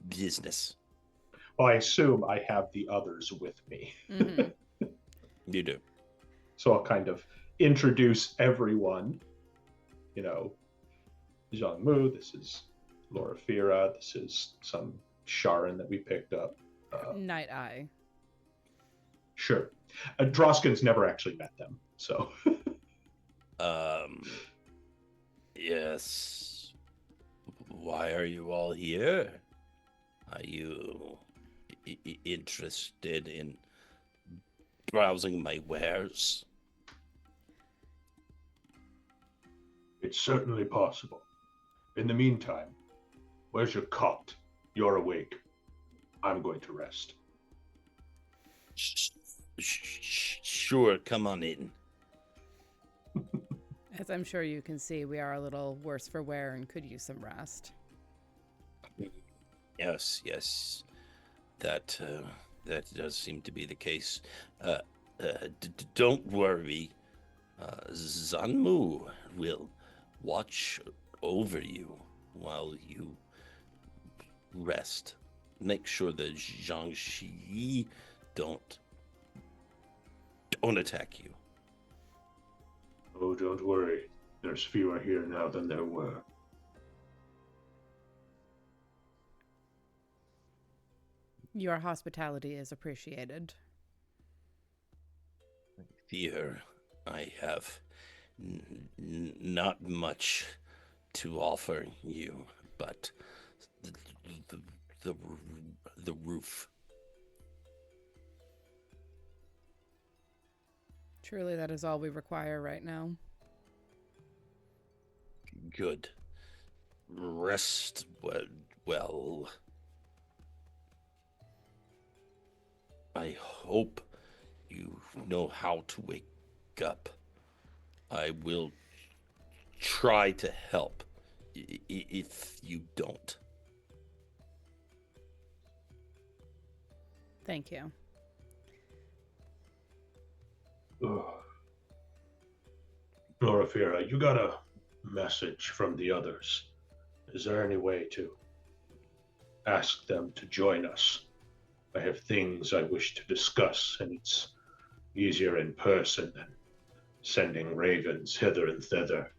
business? Well, I assume I have the others with me. Mhm. You do. So I'll kind of introduce everyone. You know, Zhangmu, this is Loraphyra, this is some Sharon that we picked up. Night Eye. Sure. Drausken's never actually met them, so. Yes. Why are you all here? Are you interested in browsing my wares? It's certainly possible. In the meantime, where's your cot? You're awake. I'm going to rest. Sure, come on in. As I'm sure you can see, we are a little worse for wear and could use some rest. Yes. That does seem to be the case. Don't worry. Zanmu will watch over you while you rest. Make sure the Jiangshi don't attack you. Oh, don't worry. There's fewer here now than there were. Your hospitality is appreciated. Fear, I have not much to offer you, but the, the, the, the roof. Truly, that is all we require right now. Good. Rest well. I hope you know how to wake up. I will try to help if you don't. Thank you. Loraphyra, you got a message from the others. Is there any way to ask them to join us? I have things I wish to discuss, and it's easier in person than sending ravens hither and thither.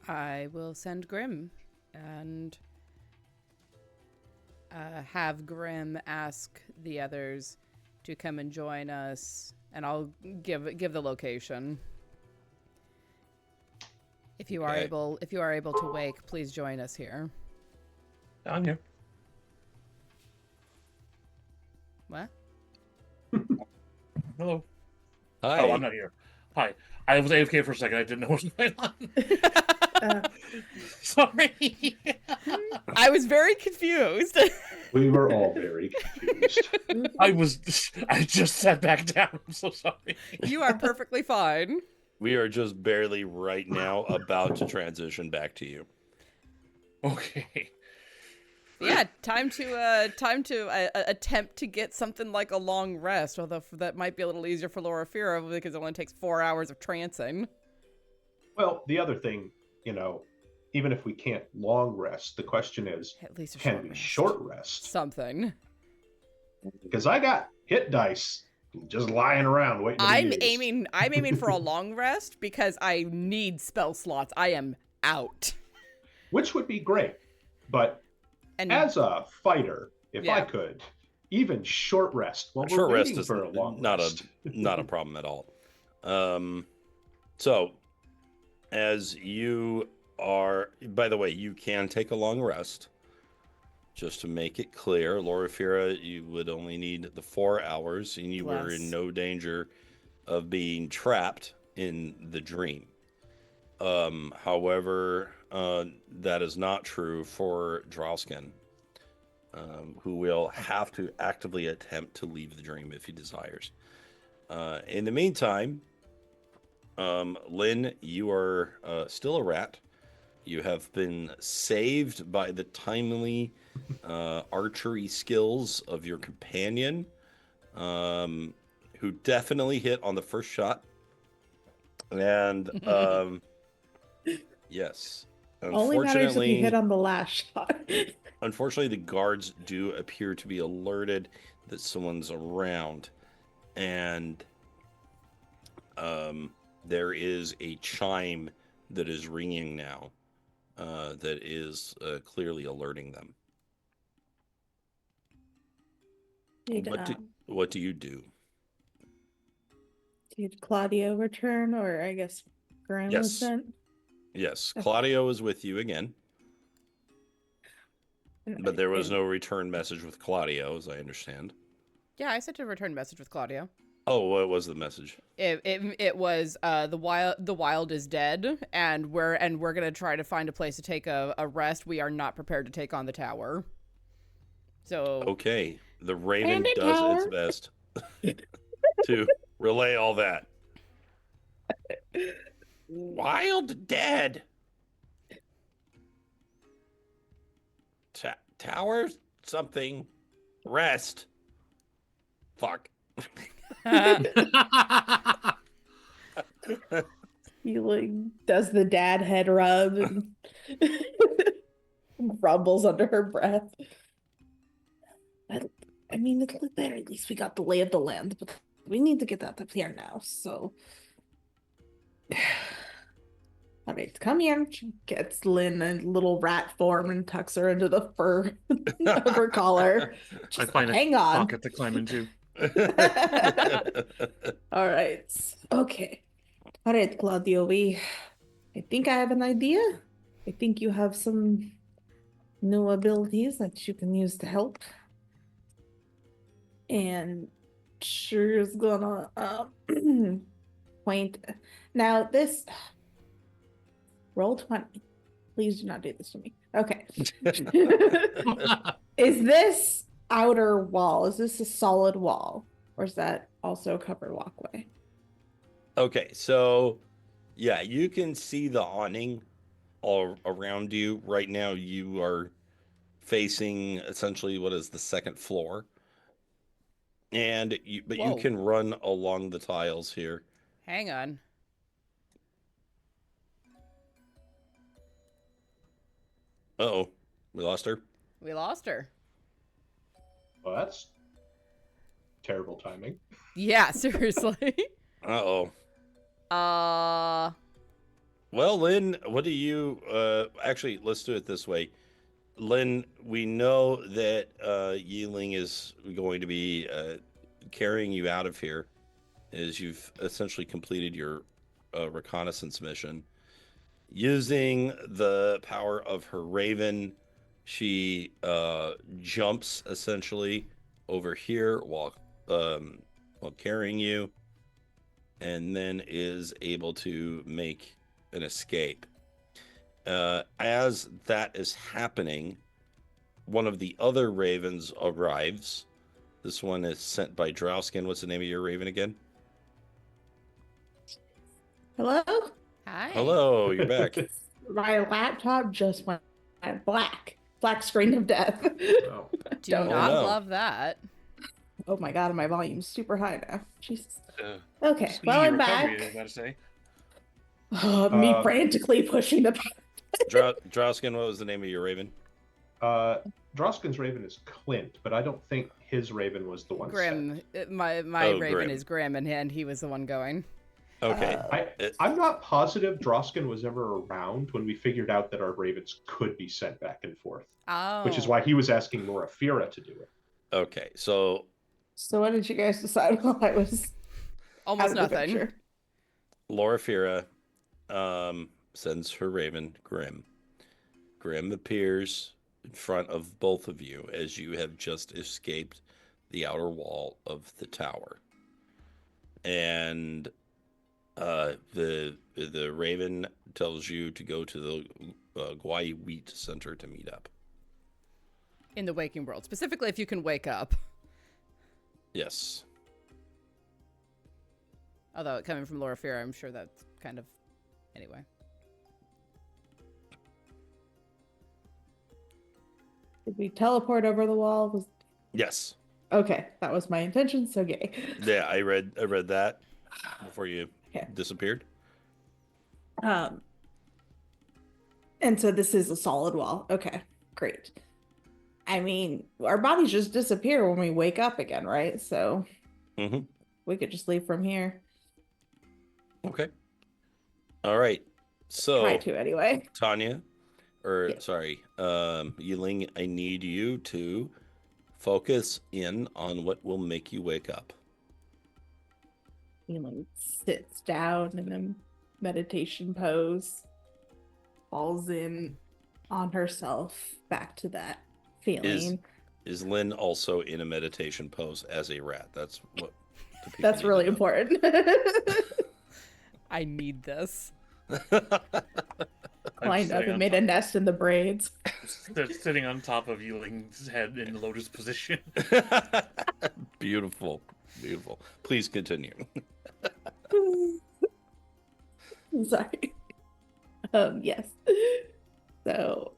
I will send Grim and have Grim ask the others to come and join us, and I'll give the location. If you are able to wake, please join us here. I'm here. What? Hello. Hi. Oh, I'm not here. Hi. I was AFK for a second. I didn't know what was going on. Sorry. I was very confused. We were all very confused. I just sat back down. I'm so sorry. You are perfectly fine. We are just barely right now about to transition back to you. Okay. Yeah, time to attempt to get something like a long rest, although that might be a little easier for Loraphyra because it only takes 4 hours of trancing. Well, the other thing, even if we can't long rest, the question is, At least can we short rest? Something. Because I got hit dice just lying around waiting to be used. I'm aiming for a long rest because I need spell slots. I am out. Which would be great, but as a fighter, if I could, even short rest while we're waiting for a long rest. Not a problem at all. So, as you are, by the way, you can take a long rest. Just to make it clear, Loraphyra, you would only need the 4 hours, and you were in no danger of being trapped in the dream. However, that is not true for Drausken, who will have to actively attempt to leave the dream if he desires. In the meantime, Lynn, you are still a rat. You have been saved by the timely archery skills of your companion, who definitely hit on the first shot. And yes, Only matters if you hit on the last shot. Unfortunately, the guards do appear to be alerted that someone's around, and there is a chime that is ringing now. That is clearly alerting them. What do you do? Did Claudio return, or I guess Graham was sent? Yes, Claudio is with you again. But there was no return message with Claudio, as I understand. Yeah, I sent a return message with Claudio. Oh, what was the message? It was the wild is dead, and we're gonna try to find a place to take a rest. We are not prepared to take on the tower. So okay, the Raven does its best to relay all that. Wild dead. Tower something rest. Fuck. Yi-Ling does the dad head rub and rumbles under her breath. I mean, it'll look better. At least we got the lay of the land, but we need to get that up here now. So All right, come here. She gets Lynn a little rat form and tucks her into the fur of her collar. I Just find hang a on. pocket to climb into. All right. Okay. All right, Claudio, I think I have an idea. I think you have some new abilities that you can use to help. And sure's gonna point. Now this roll 20. Please do not do this to me. Okay. Is this outer wall? Is this a solid wall? Or is that also a covered walkway? Okay, so yeah, you can see the awning all around you. Right now, you are facing essentially what is the second floor. But you Whoa. can run along the tiles here. Hang on. Uh-oh, we lost her. We lost her. Well, that's terrible timing. Yeah, seriously. Uh-oh. Uh, Well, Lynn, what do you actually, let's do it this way. Lynn, we know that Yi-Ling is going to be carrying you out of here as you've essentially completed your reconnaissance mission. Using the power of her raven, she jumps essentially over here while carrying you, and then is able to make an escape. As that is happening, one of the other ravens arrives. This one is sent by Drausken. What's the name of your raven again? Hello? hi. Hello, you're back. My laptop just went black. Black screen of death. Oh. Do Don't not know. love that. Oh my god, my volume's super high now. Jesus. Uh, Okay, Speedy well, I'm recovery, I was back. about to say. Me frantically pushing the Drausken, what was the name of your raven? Drausken's raven is Clint, but I don't think his raven was the one Grim. sent. My Oh, raven Grim. is Grim, and he was the one going. Okay. I'm not positive Drausken was ever around when we figured out that our ravens could be sent back and forth, Oh. which is why he was asking Loraphyra to do it. Okay, so So what did you guys decide while I was Almost out of the nothing. picture? Loraphyra sends her raven, Grim. Grim appears in front of both of you as you have just escaped the outer wall of the tower. And the raven tells you to go to the Guai Wheat Center to meet up. In the waking world. Specifically, if you can wake up. Yes. Although, coming from Loraphyra, I'm sure that's kind of... Anyway. Did we teleport over the wall? Was Yes. okay, that was my intention, so yay. Yeah, I read that before you Okay. disappeared. And so this is a solid wall. Okay, great. I mean, our bodies just disappear when we wake up again, right? So Mm-hmm. we could just leave from here. Okay. All right. So Try to anyway. Tania, or Yeah. sorry, Yi-Ling, I need you to focus in on what will make you wake up. Yi-Ling sits down in a meditation pose, falls in on herself back to that feeling. Is Lynn also in a meditation pose as a rat? That's what the people That's need to really know. important. I need this. Climbed up and made a nest in the braids. They're sitting on top of Yi-Ling's head in lotus position. Beautiful. Beautiful. Please continue. Sorry. Yes. So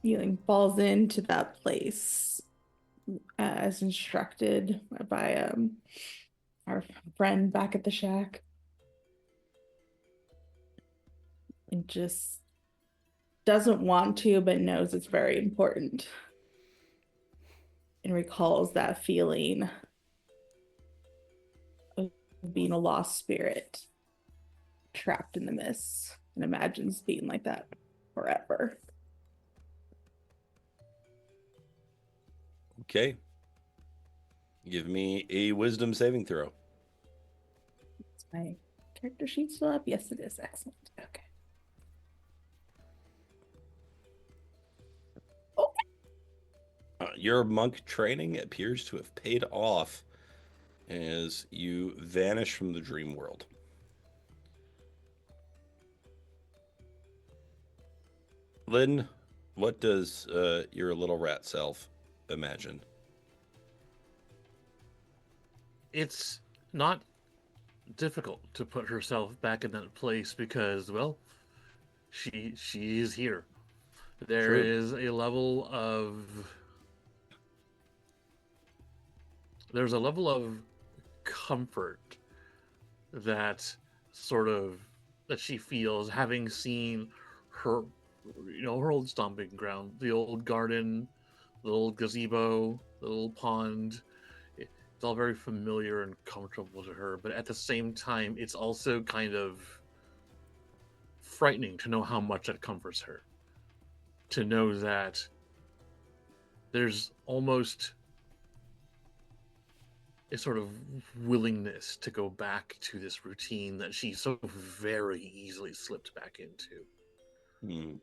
Yi-Ling falls into that place as instructed by our friend back at the shack. And just doesn't want to, but knows it's very important. And recalls that feeling of being a lost spirit trapped in the mist. and imagines being like that forever. Okay. Give me a wisdom saving throw. Is my character sheet still up? Yes, it is. Excellent. Okay. Your monk training appears to have paid off as you vanish from the dream world. Lynn, what does your little rat self imagine? It's not difficult to put herself back in that place because, well, she is here. There True. is a level of there's a level of comfort that that she feels having seen her her old stomping ground, the old garden, the little gazebo, the little pond. It's all very familiar and comfortable to her, but at the same time it's also kind of frightening to know how much that comforts her, to know that there's almost a sort of willingness to go back to this routine that she so very easily slipped back into. Hmm.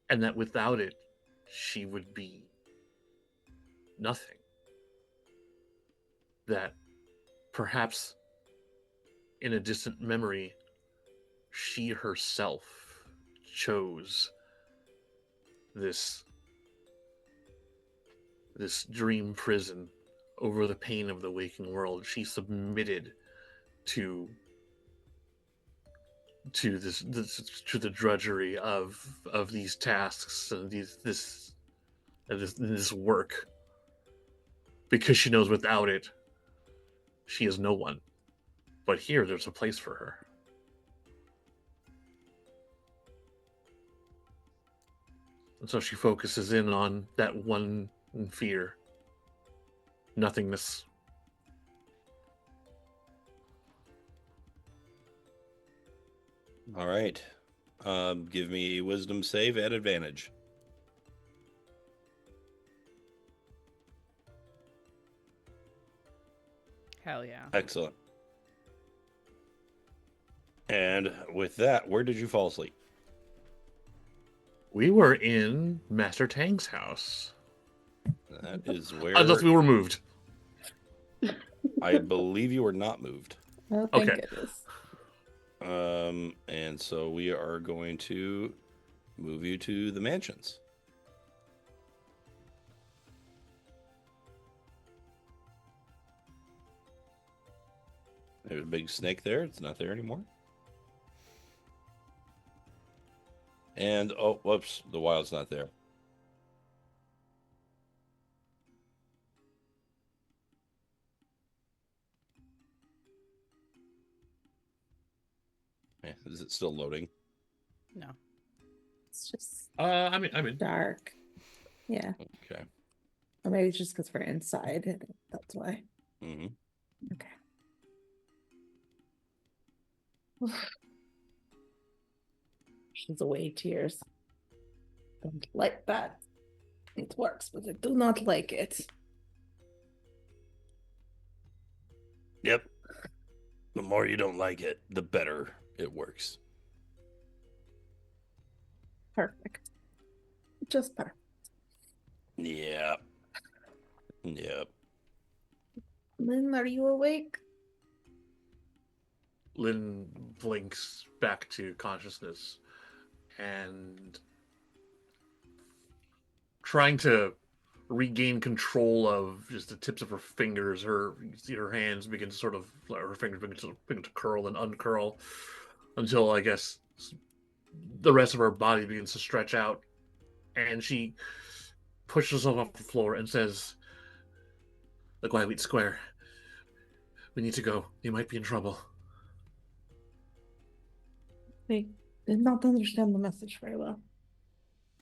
And that without it, she would be nothing. That perhaps in a distant memory, she herself chose this dream prison over the pain of the waking world. She submitted to the drudgery of these tasks and this work, because she knows without it she is no one. But here there's a place for her. And so she focuses in on that one fear: nothingness. All right. Give me a wisdom save at advantage. Hell yeah. Excellent. And with that, where did you fall asleep? We were in Master Tang's house. That is where Unless we were moved. I believe you were not moved. Oh, thank Okay. goodness. And so we are going to move you to the mansions. There's a big snake there. It's not there anymore. And, oh, whoops, the wild's not there. Yeah, is it still loading? No. It's just I'm in. dark. Yeah. Okay. Or maybe it's just because we're inside. That's why. Mm-hmm. Okay. She's away tears. Don't like that. It works, but I do not like it. Yep. The more you don't like it, the better it works. Perfect. Just perfect. Yeah. Yep. Lynn, are you awake? Lynn blinks back to consciousness and trying to regain control of just the tips of her fingers. You see her hands begin to her fingers begin to curl and uncurl until I guess the rest of her body begins to stretch out, and she pushes herself off the floor and says, "Look, Wildweed Square. We need to go. You might be in trouble." They did not understand the message very well.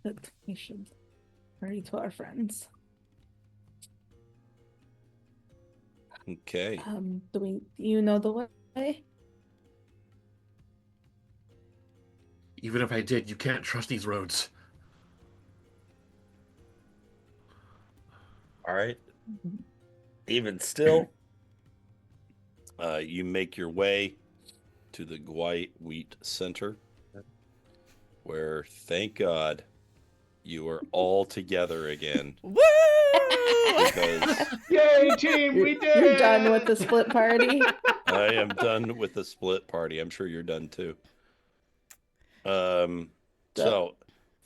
But we should hurry to our friends. Okay. Do you know the way? Even if I did, you can't trust these roads. All right. Even still, you make your way to the Gwai Wheat Center, where, thank God, you are all together again. Woo! Because Yay, team! We did You're it! done with the split party. I am done with the split party. I'm sure you're done too. So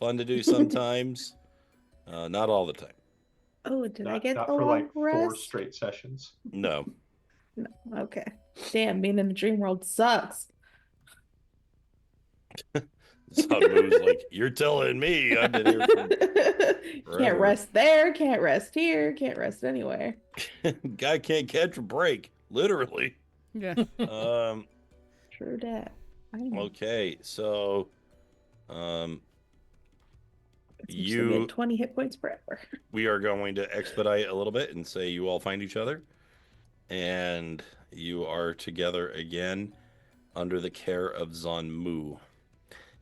fun to do sometimes, not all the time. Oh, did I get Not a for long like 4 rest? straight sessions. No. No. Okay. Damn, being in the dream world sucks. Zabu's like, you're telling me I've been here for Can't forever. rest there, can't rest here, can't rest anywhere. Guy can't catch a break, literally. Yeah. True that. I know. Okay, so Seems to be you at 20 hit points forever. we are going to expedite a little bit and say you all find each other, and you are together again under the care of Zanmu.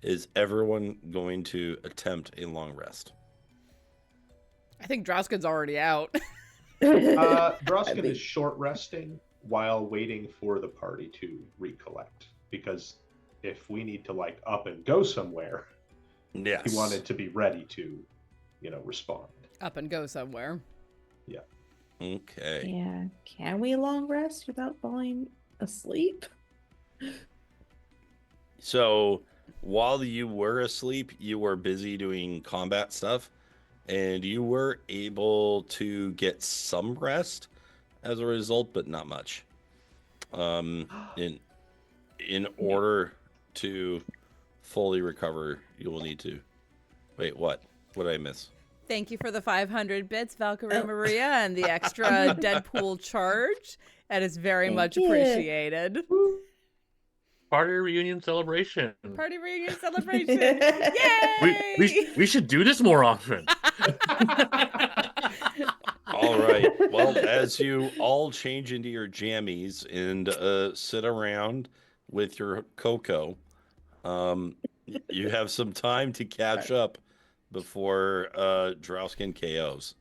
Is everyone going to attempt a long rest? I think Drausken's already out. Drausken think- is short resting while waiting for the party to recollect. Because if we need to like up and go somewhere, Yes. he wanted to be ready to, respond. Up and go somewhere. Okay. Yeah. Can we long rest without falling asleep? So while you were asleep, you were busy doing combat stuff, and you were able to get some rest as a result, but not much. In order to fully recover, you will need to. Wait, what? What did I miss? Thank you for the 500 bits, Valkyrie Oh. Maria, and the extra Deadpool charge. That is very Thank much you. appreciated. Party reunion celebration. Party reunion celebration. Yay! We should do this more often. All right. Well, as you all change into your jammies and sit around with your cocoa, you have some time to catch up before Drausken KOs.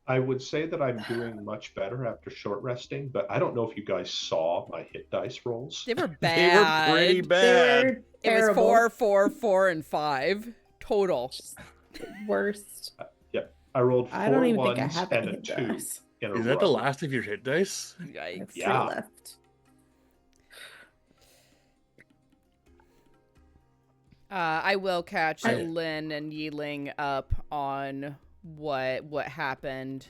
I would say that I'm doing much better after short resting, but I don't know if you guys saw my hit dice rolls. They were They bad. were pretty They bad. were It was terrible. 4, 4, 4, and 5 total. Worst. I rolled 4 I don't even think I ones have and any a hit 2 dice. in a Is that the row. last of your hit dice? I have Yikes. 3 Yeah. left. I will catch I- Lynn and Yi-Ling up on what happened,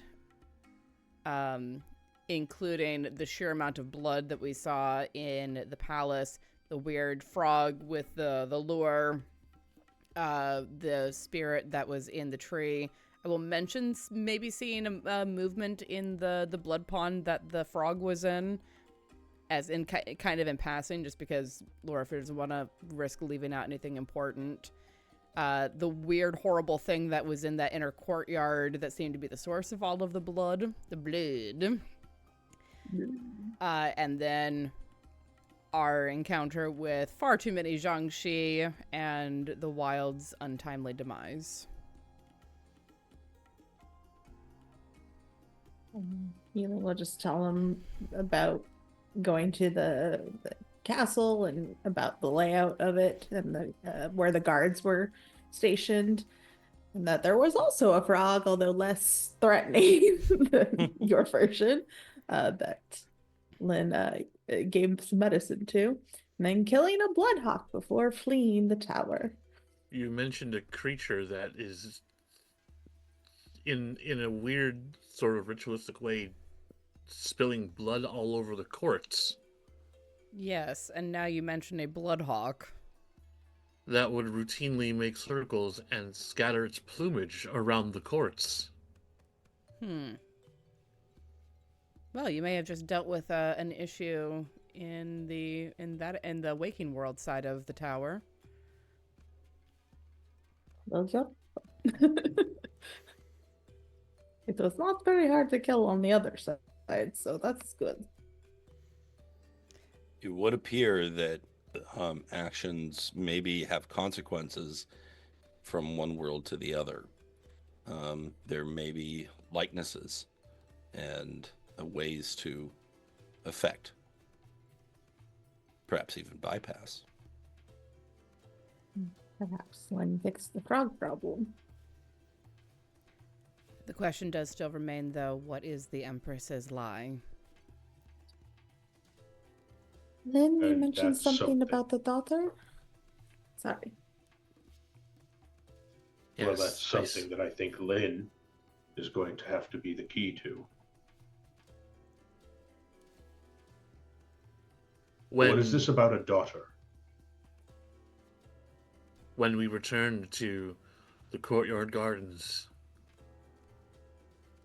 including the sheer amount of blood that we saw in the palace, the weird frog with the lure, the spirit that was in the tree. I will mention maybe seeing a movement in the blood pond that the frog was in, as in kind of in passing, just because Loraphyra doesn't want to risk leaving out anything important. The weird, horrible thing that was in that inner courtyard that seemed to be the source of all of the blood. And then our encounter with far too many Jiangshi and the wild's untimely demise. Yi-Ling will just tell him about going to the castle and about the layout of it and the where the guards were stationed, and that there was also a frog, although less threatening than your version, that Lynn gave some medicine to, and then killing a bloodhawk before fleeing the tower. You mentioned a creature that is in a weird sort of ritualistic way spilling blood all over the courts. Yes, and now you mention a bloodhawk. That would routinely make circles and scatter its plumage around the courts. Well, you may have just dealt with an issue in the waking world side of the tower. Well done. It was not very hard to kill on the other side, so that's good. It would appear that actions maybe have consequences from one world to the other. There may be likenesses and ways to affect, perhaps even bypass. Perhaps one fixed the frog problem. The question does still remain, though, what is the Empress's lie? Lynn, you And mentioned that's something something. about the daughter? Sorry. Well, Yes, that's something that I think Lynn is going to have to be the key to. What is this about a daughter? When we returned to the courtyard gardens,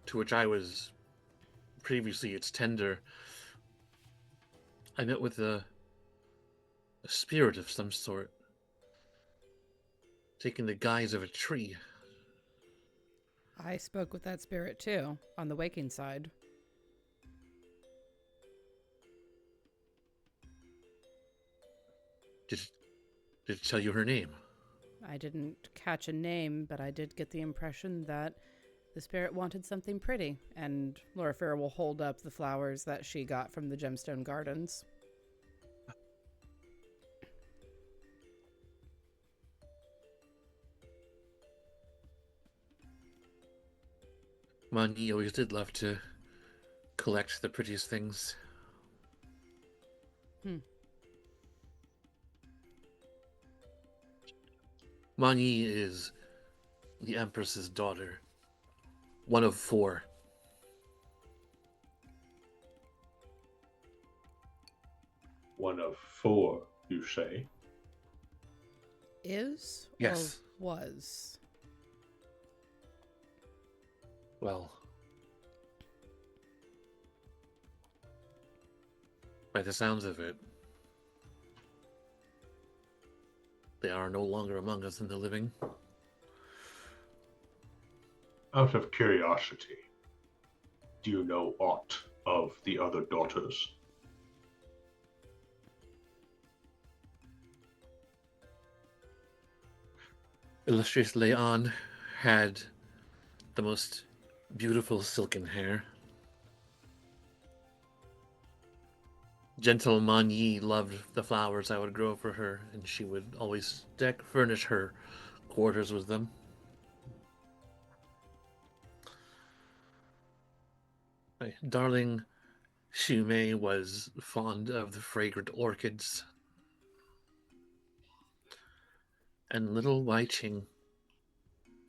to which I was previously its tender, I met with a spirit of some sort, taking the guise of a tree. I spoke with that spirit, too, on the waking side. Did it tell you her name? I didn't catch a name, but I did get the impression that the spirit wanted something pretty, and Loraphyra will hold up the flowers that she got from the gemstone gardens. Mani always did love to collect the prettiest things. Mani is the Empress's daughter, one of 4. One of 4, you say? Is? Yes. Or was? Well, by the sounds of it, they are no longer among us in the living. Out of curiosity, do you know aught of the other daughters? Illustrious Leon had the most beautiful silken hair. Gentle Mani loved the flowers I would grow for her, and she would always furnish her quarters with them. My darling Shumei was fond of the fragrant orchids. And little Wai Ching,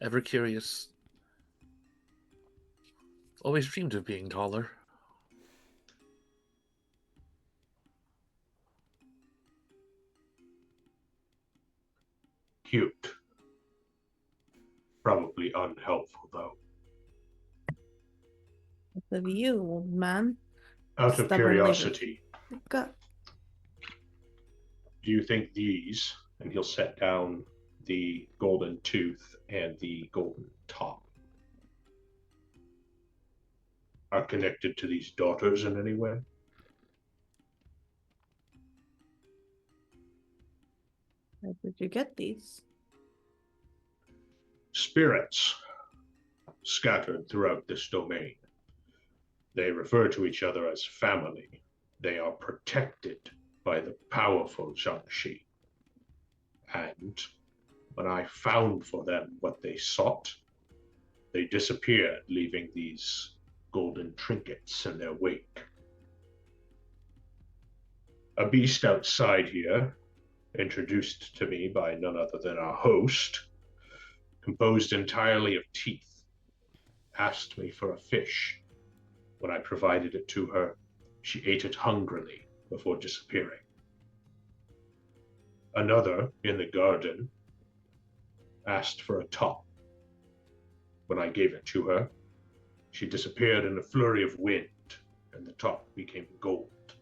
ever curious, always dreamed of being taller. Cute. Probably unhelpful, though. The view, old man. Out of Stubbornly curiosity, Go. do you think these, and he'll set down the golden tooth and the golden top, are connected to these daughters in any way? Where did you get these? Spirits scattered throughout this domain. They refer to each other as family. They are protected by the powerful Jiangshi. And when I found for them what they sought, they disappeared, leaving these golden trinkets in their wake. A beast outside here, introduced to me by none other than our host, composed entirely of teeth, asked me for a fish. When I provided it to her, she ate it hungrily before disappearing. Another, in the garden, asked for a top. When I gave it to her, she disappeared in a flurry of wind, and the top became gold.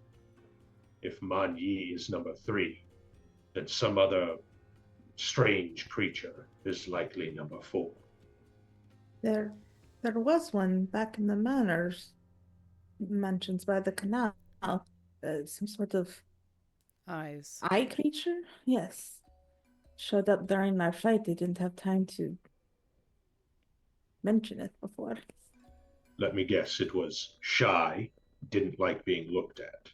If Man Yi is number 3, then some other strange creature is likely number 4. There was one back in the manors, mentions by the canal. Some sort of Eyes. eye creature? Yes. Showed up during our fight. They didn't have time to mention it before. Let me guess, it was shy, didn't like being looked at.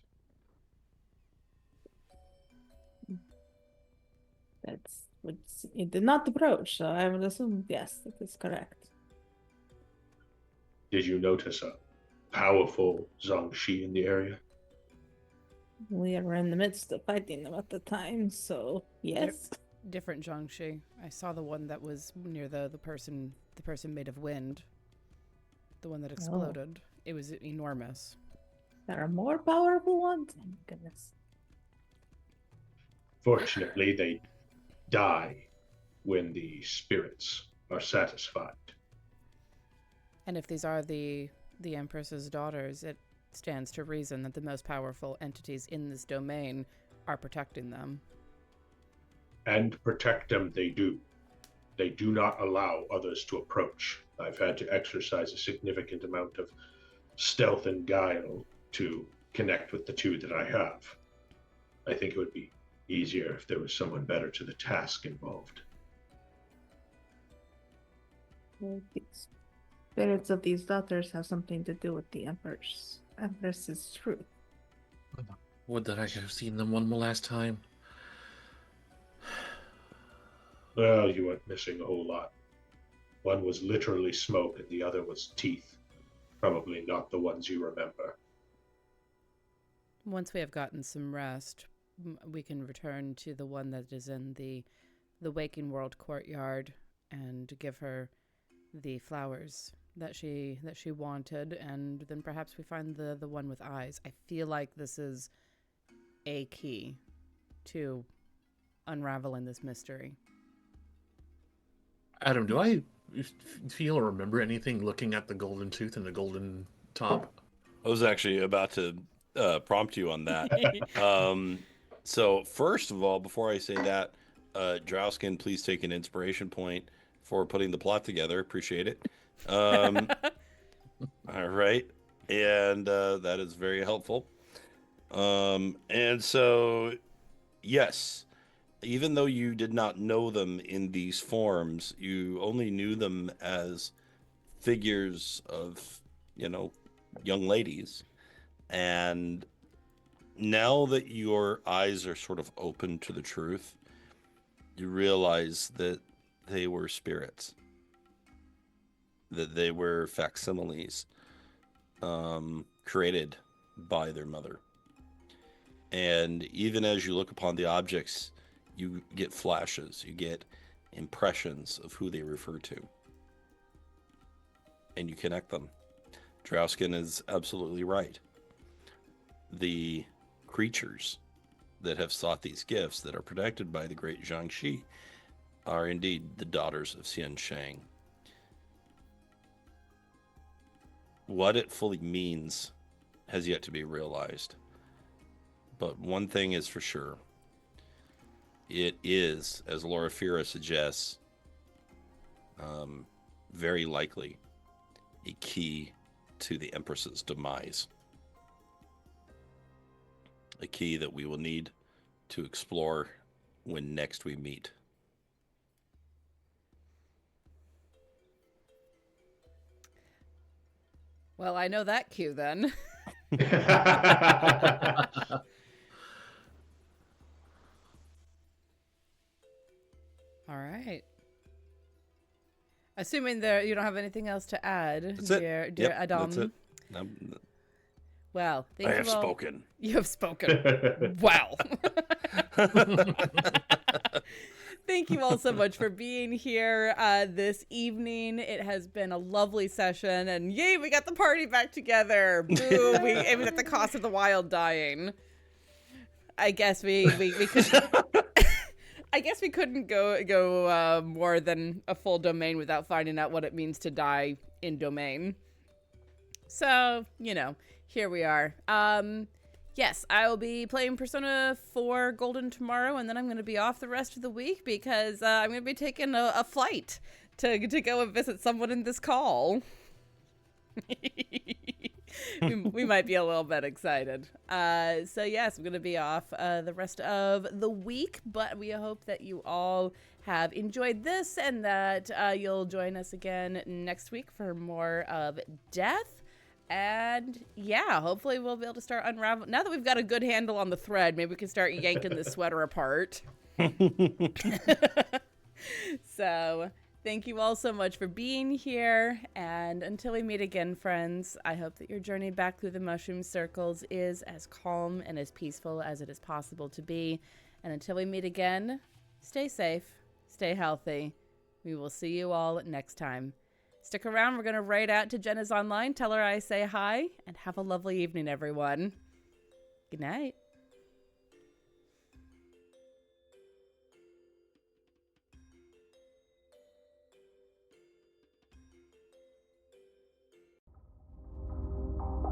It did not approach, so I would assume yes, that is correct. Did you notice a powerful Jiangshi in the area? We were in the midst of fighting them at the time, so yes. Different Jiangshi. I saw the one that was near the person made of wind. The one that exploded. It was enormous. There are more powerful ones? Oh my goodness. Fortunately, they die when the spirits are satisfied. And if these are the Empress's daughters, it stands to reason that the most powerful entities in this domain are protecting them. And protect them they do. They do not allow others to approach. I've had to exercise a significant amount of stealth and guile to connect with the two that I have. I think it would be easier if there was someone better to the task involved. Well, the spirits of these daughters have something to do with the Empress's truth. Would that I could have seen them one last time. Well, you weren't missing a whole lot. One was literally smoke and the other was teeth. Probably not the ones you remember. Once we have gotten some rest, we can return to the one that is in the Waking World courtyard and give her the flowers that she wanted, and then perhaps we find the one with eyes. I feel like this is a key to unraveling this mystery. Adam, do I feel or remember anything looking at the golden tooth and the golden top? I was actually about to prompt you on that. So first of all, before I say that, Drausken, please take an inspiration point for putting the plot together. Appreciate it. All right. And that is very helpful. And so, yes, even though you did not know them in these forms, you only knew them as figures of, young ladies. And now that your eyes are sort of open to the truth, you realize that they were spirits, that they were facsimiles created by their mother. And even as you look upon the objects, you get flashes, you get impressions of who they refer to. And you connect them. Drausken is absolutely right. The creatures that have sought these gifts that are protected by the great Jiangshi are indeed the daughters of Xian Shang. What it fully means has yet to be realized. But one thing is for sure. It is, as Loraphyra suggests, very likely a key to the Empress's demise. A key that we will need to explore when next we meet. Well, I know that cue then. All right. Assuming you don't have anything else to add, That's dear Adam. That's it. Well, I have spoken. You have spoken. Wow. Thank you all so much for being here this evening. It has been a lovely session, and yay, we got the party back together. Boo! It was at the cost of the wild dying. I guess we could. I guess we couldn't go more than a full domain without finding out what it means to die in domain. So, here we are. Yes, I will be playing Persona 4 Golden tomorrow, and then I'm going to be off the rest of the week because I'm going to be taking a flight to go and visit someone in this call. we might be a little bit excited. So yes, I'm going to be off the rest of the week, but we hope that you all have enjoyed this and that you'll join us again next week for more of Death. And yeah, hopefully we'll be able to start unraveling. Now that we've got a good handle on the thread, maybe we can start yanking the sweater apart. So thank you all so much for being here. And until we meet again, friends, I hope that your journey back through the mushroom circles is as calm and as peaceful as it is possible to be. And until we meet again, stay safe, stay healthy. We will see you all next time. Stick around. We're going to write out to Jenna's online. Tell her I say hi and have a lovely evening, everyone. Good night.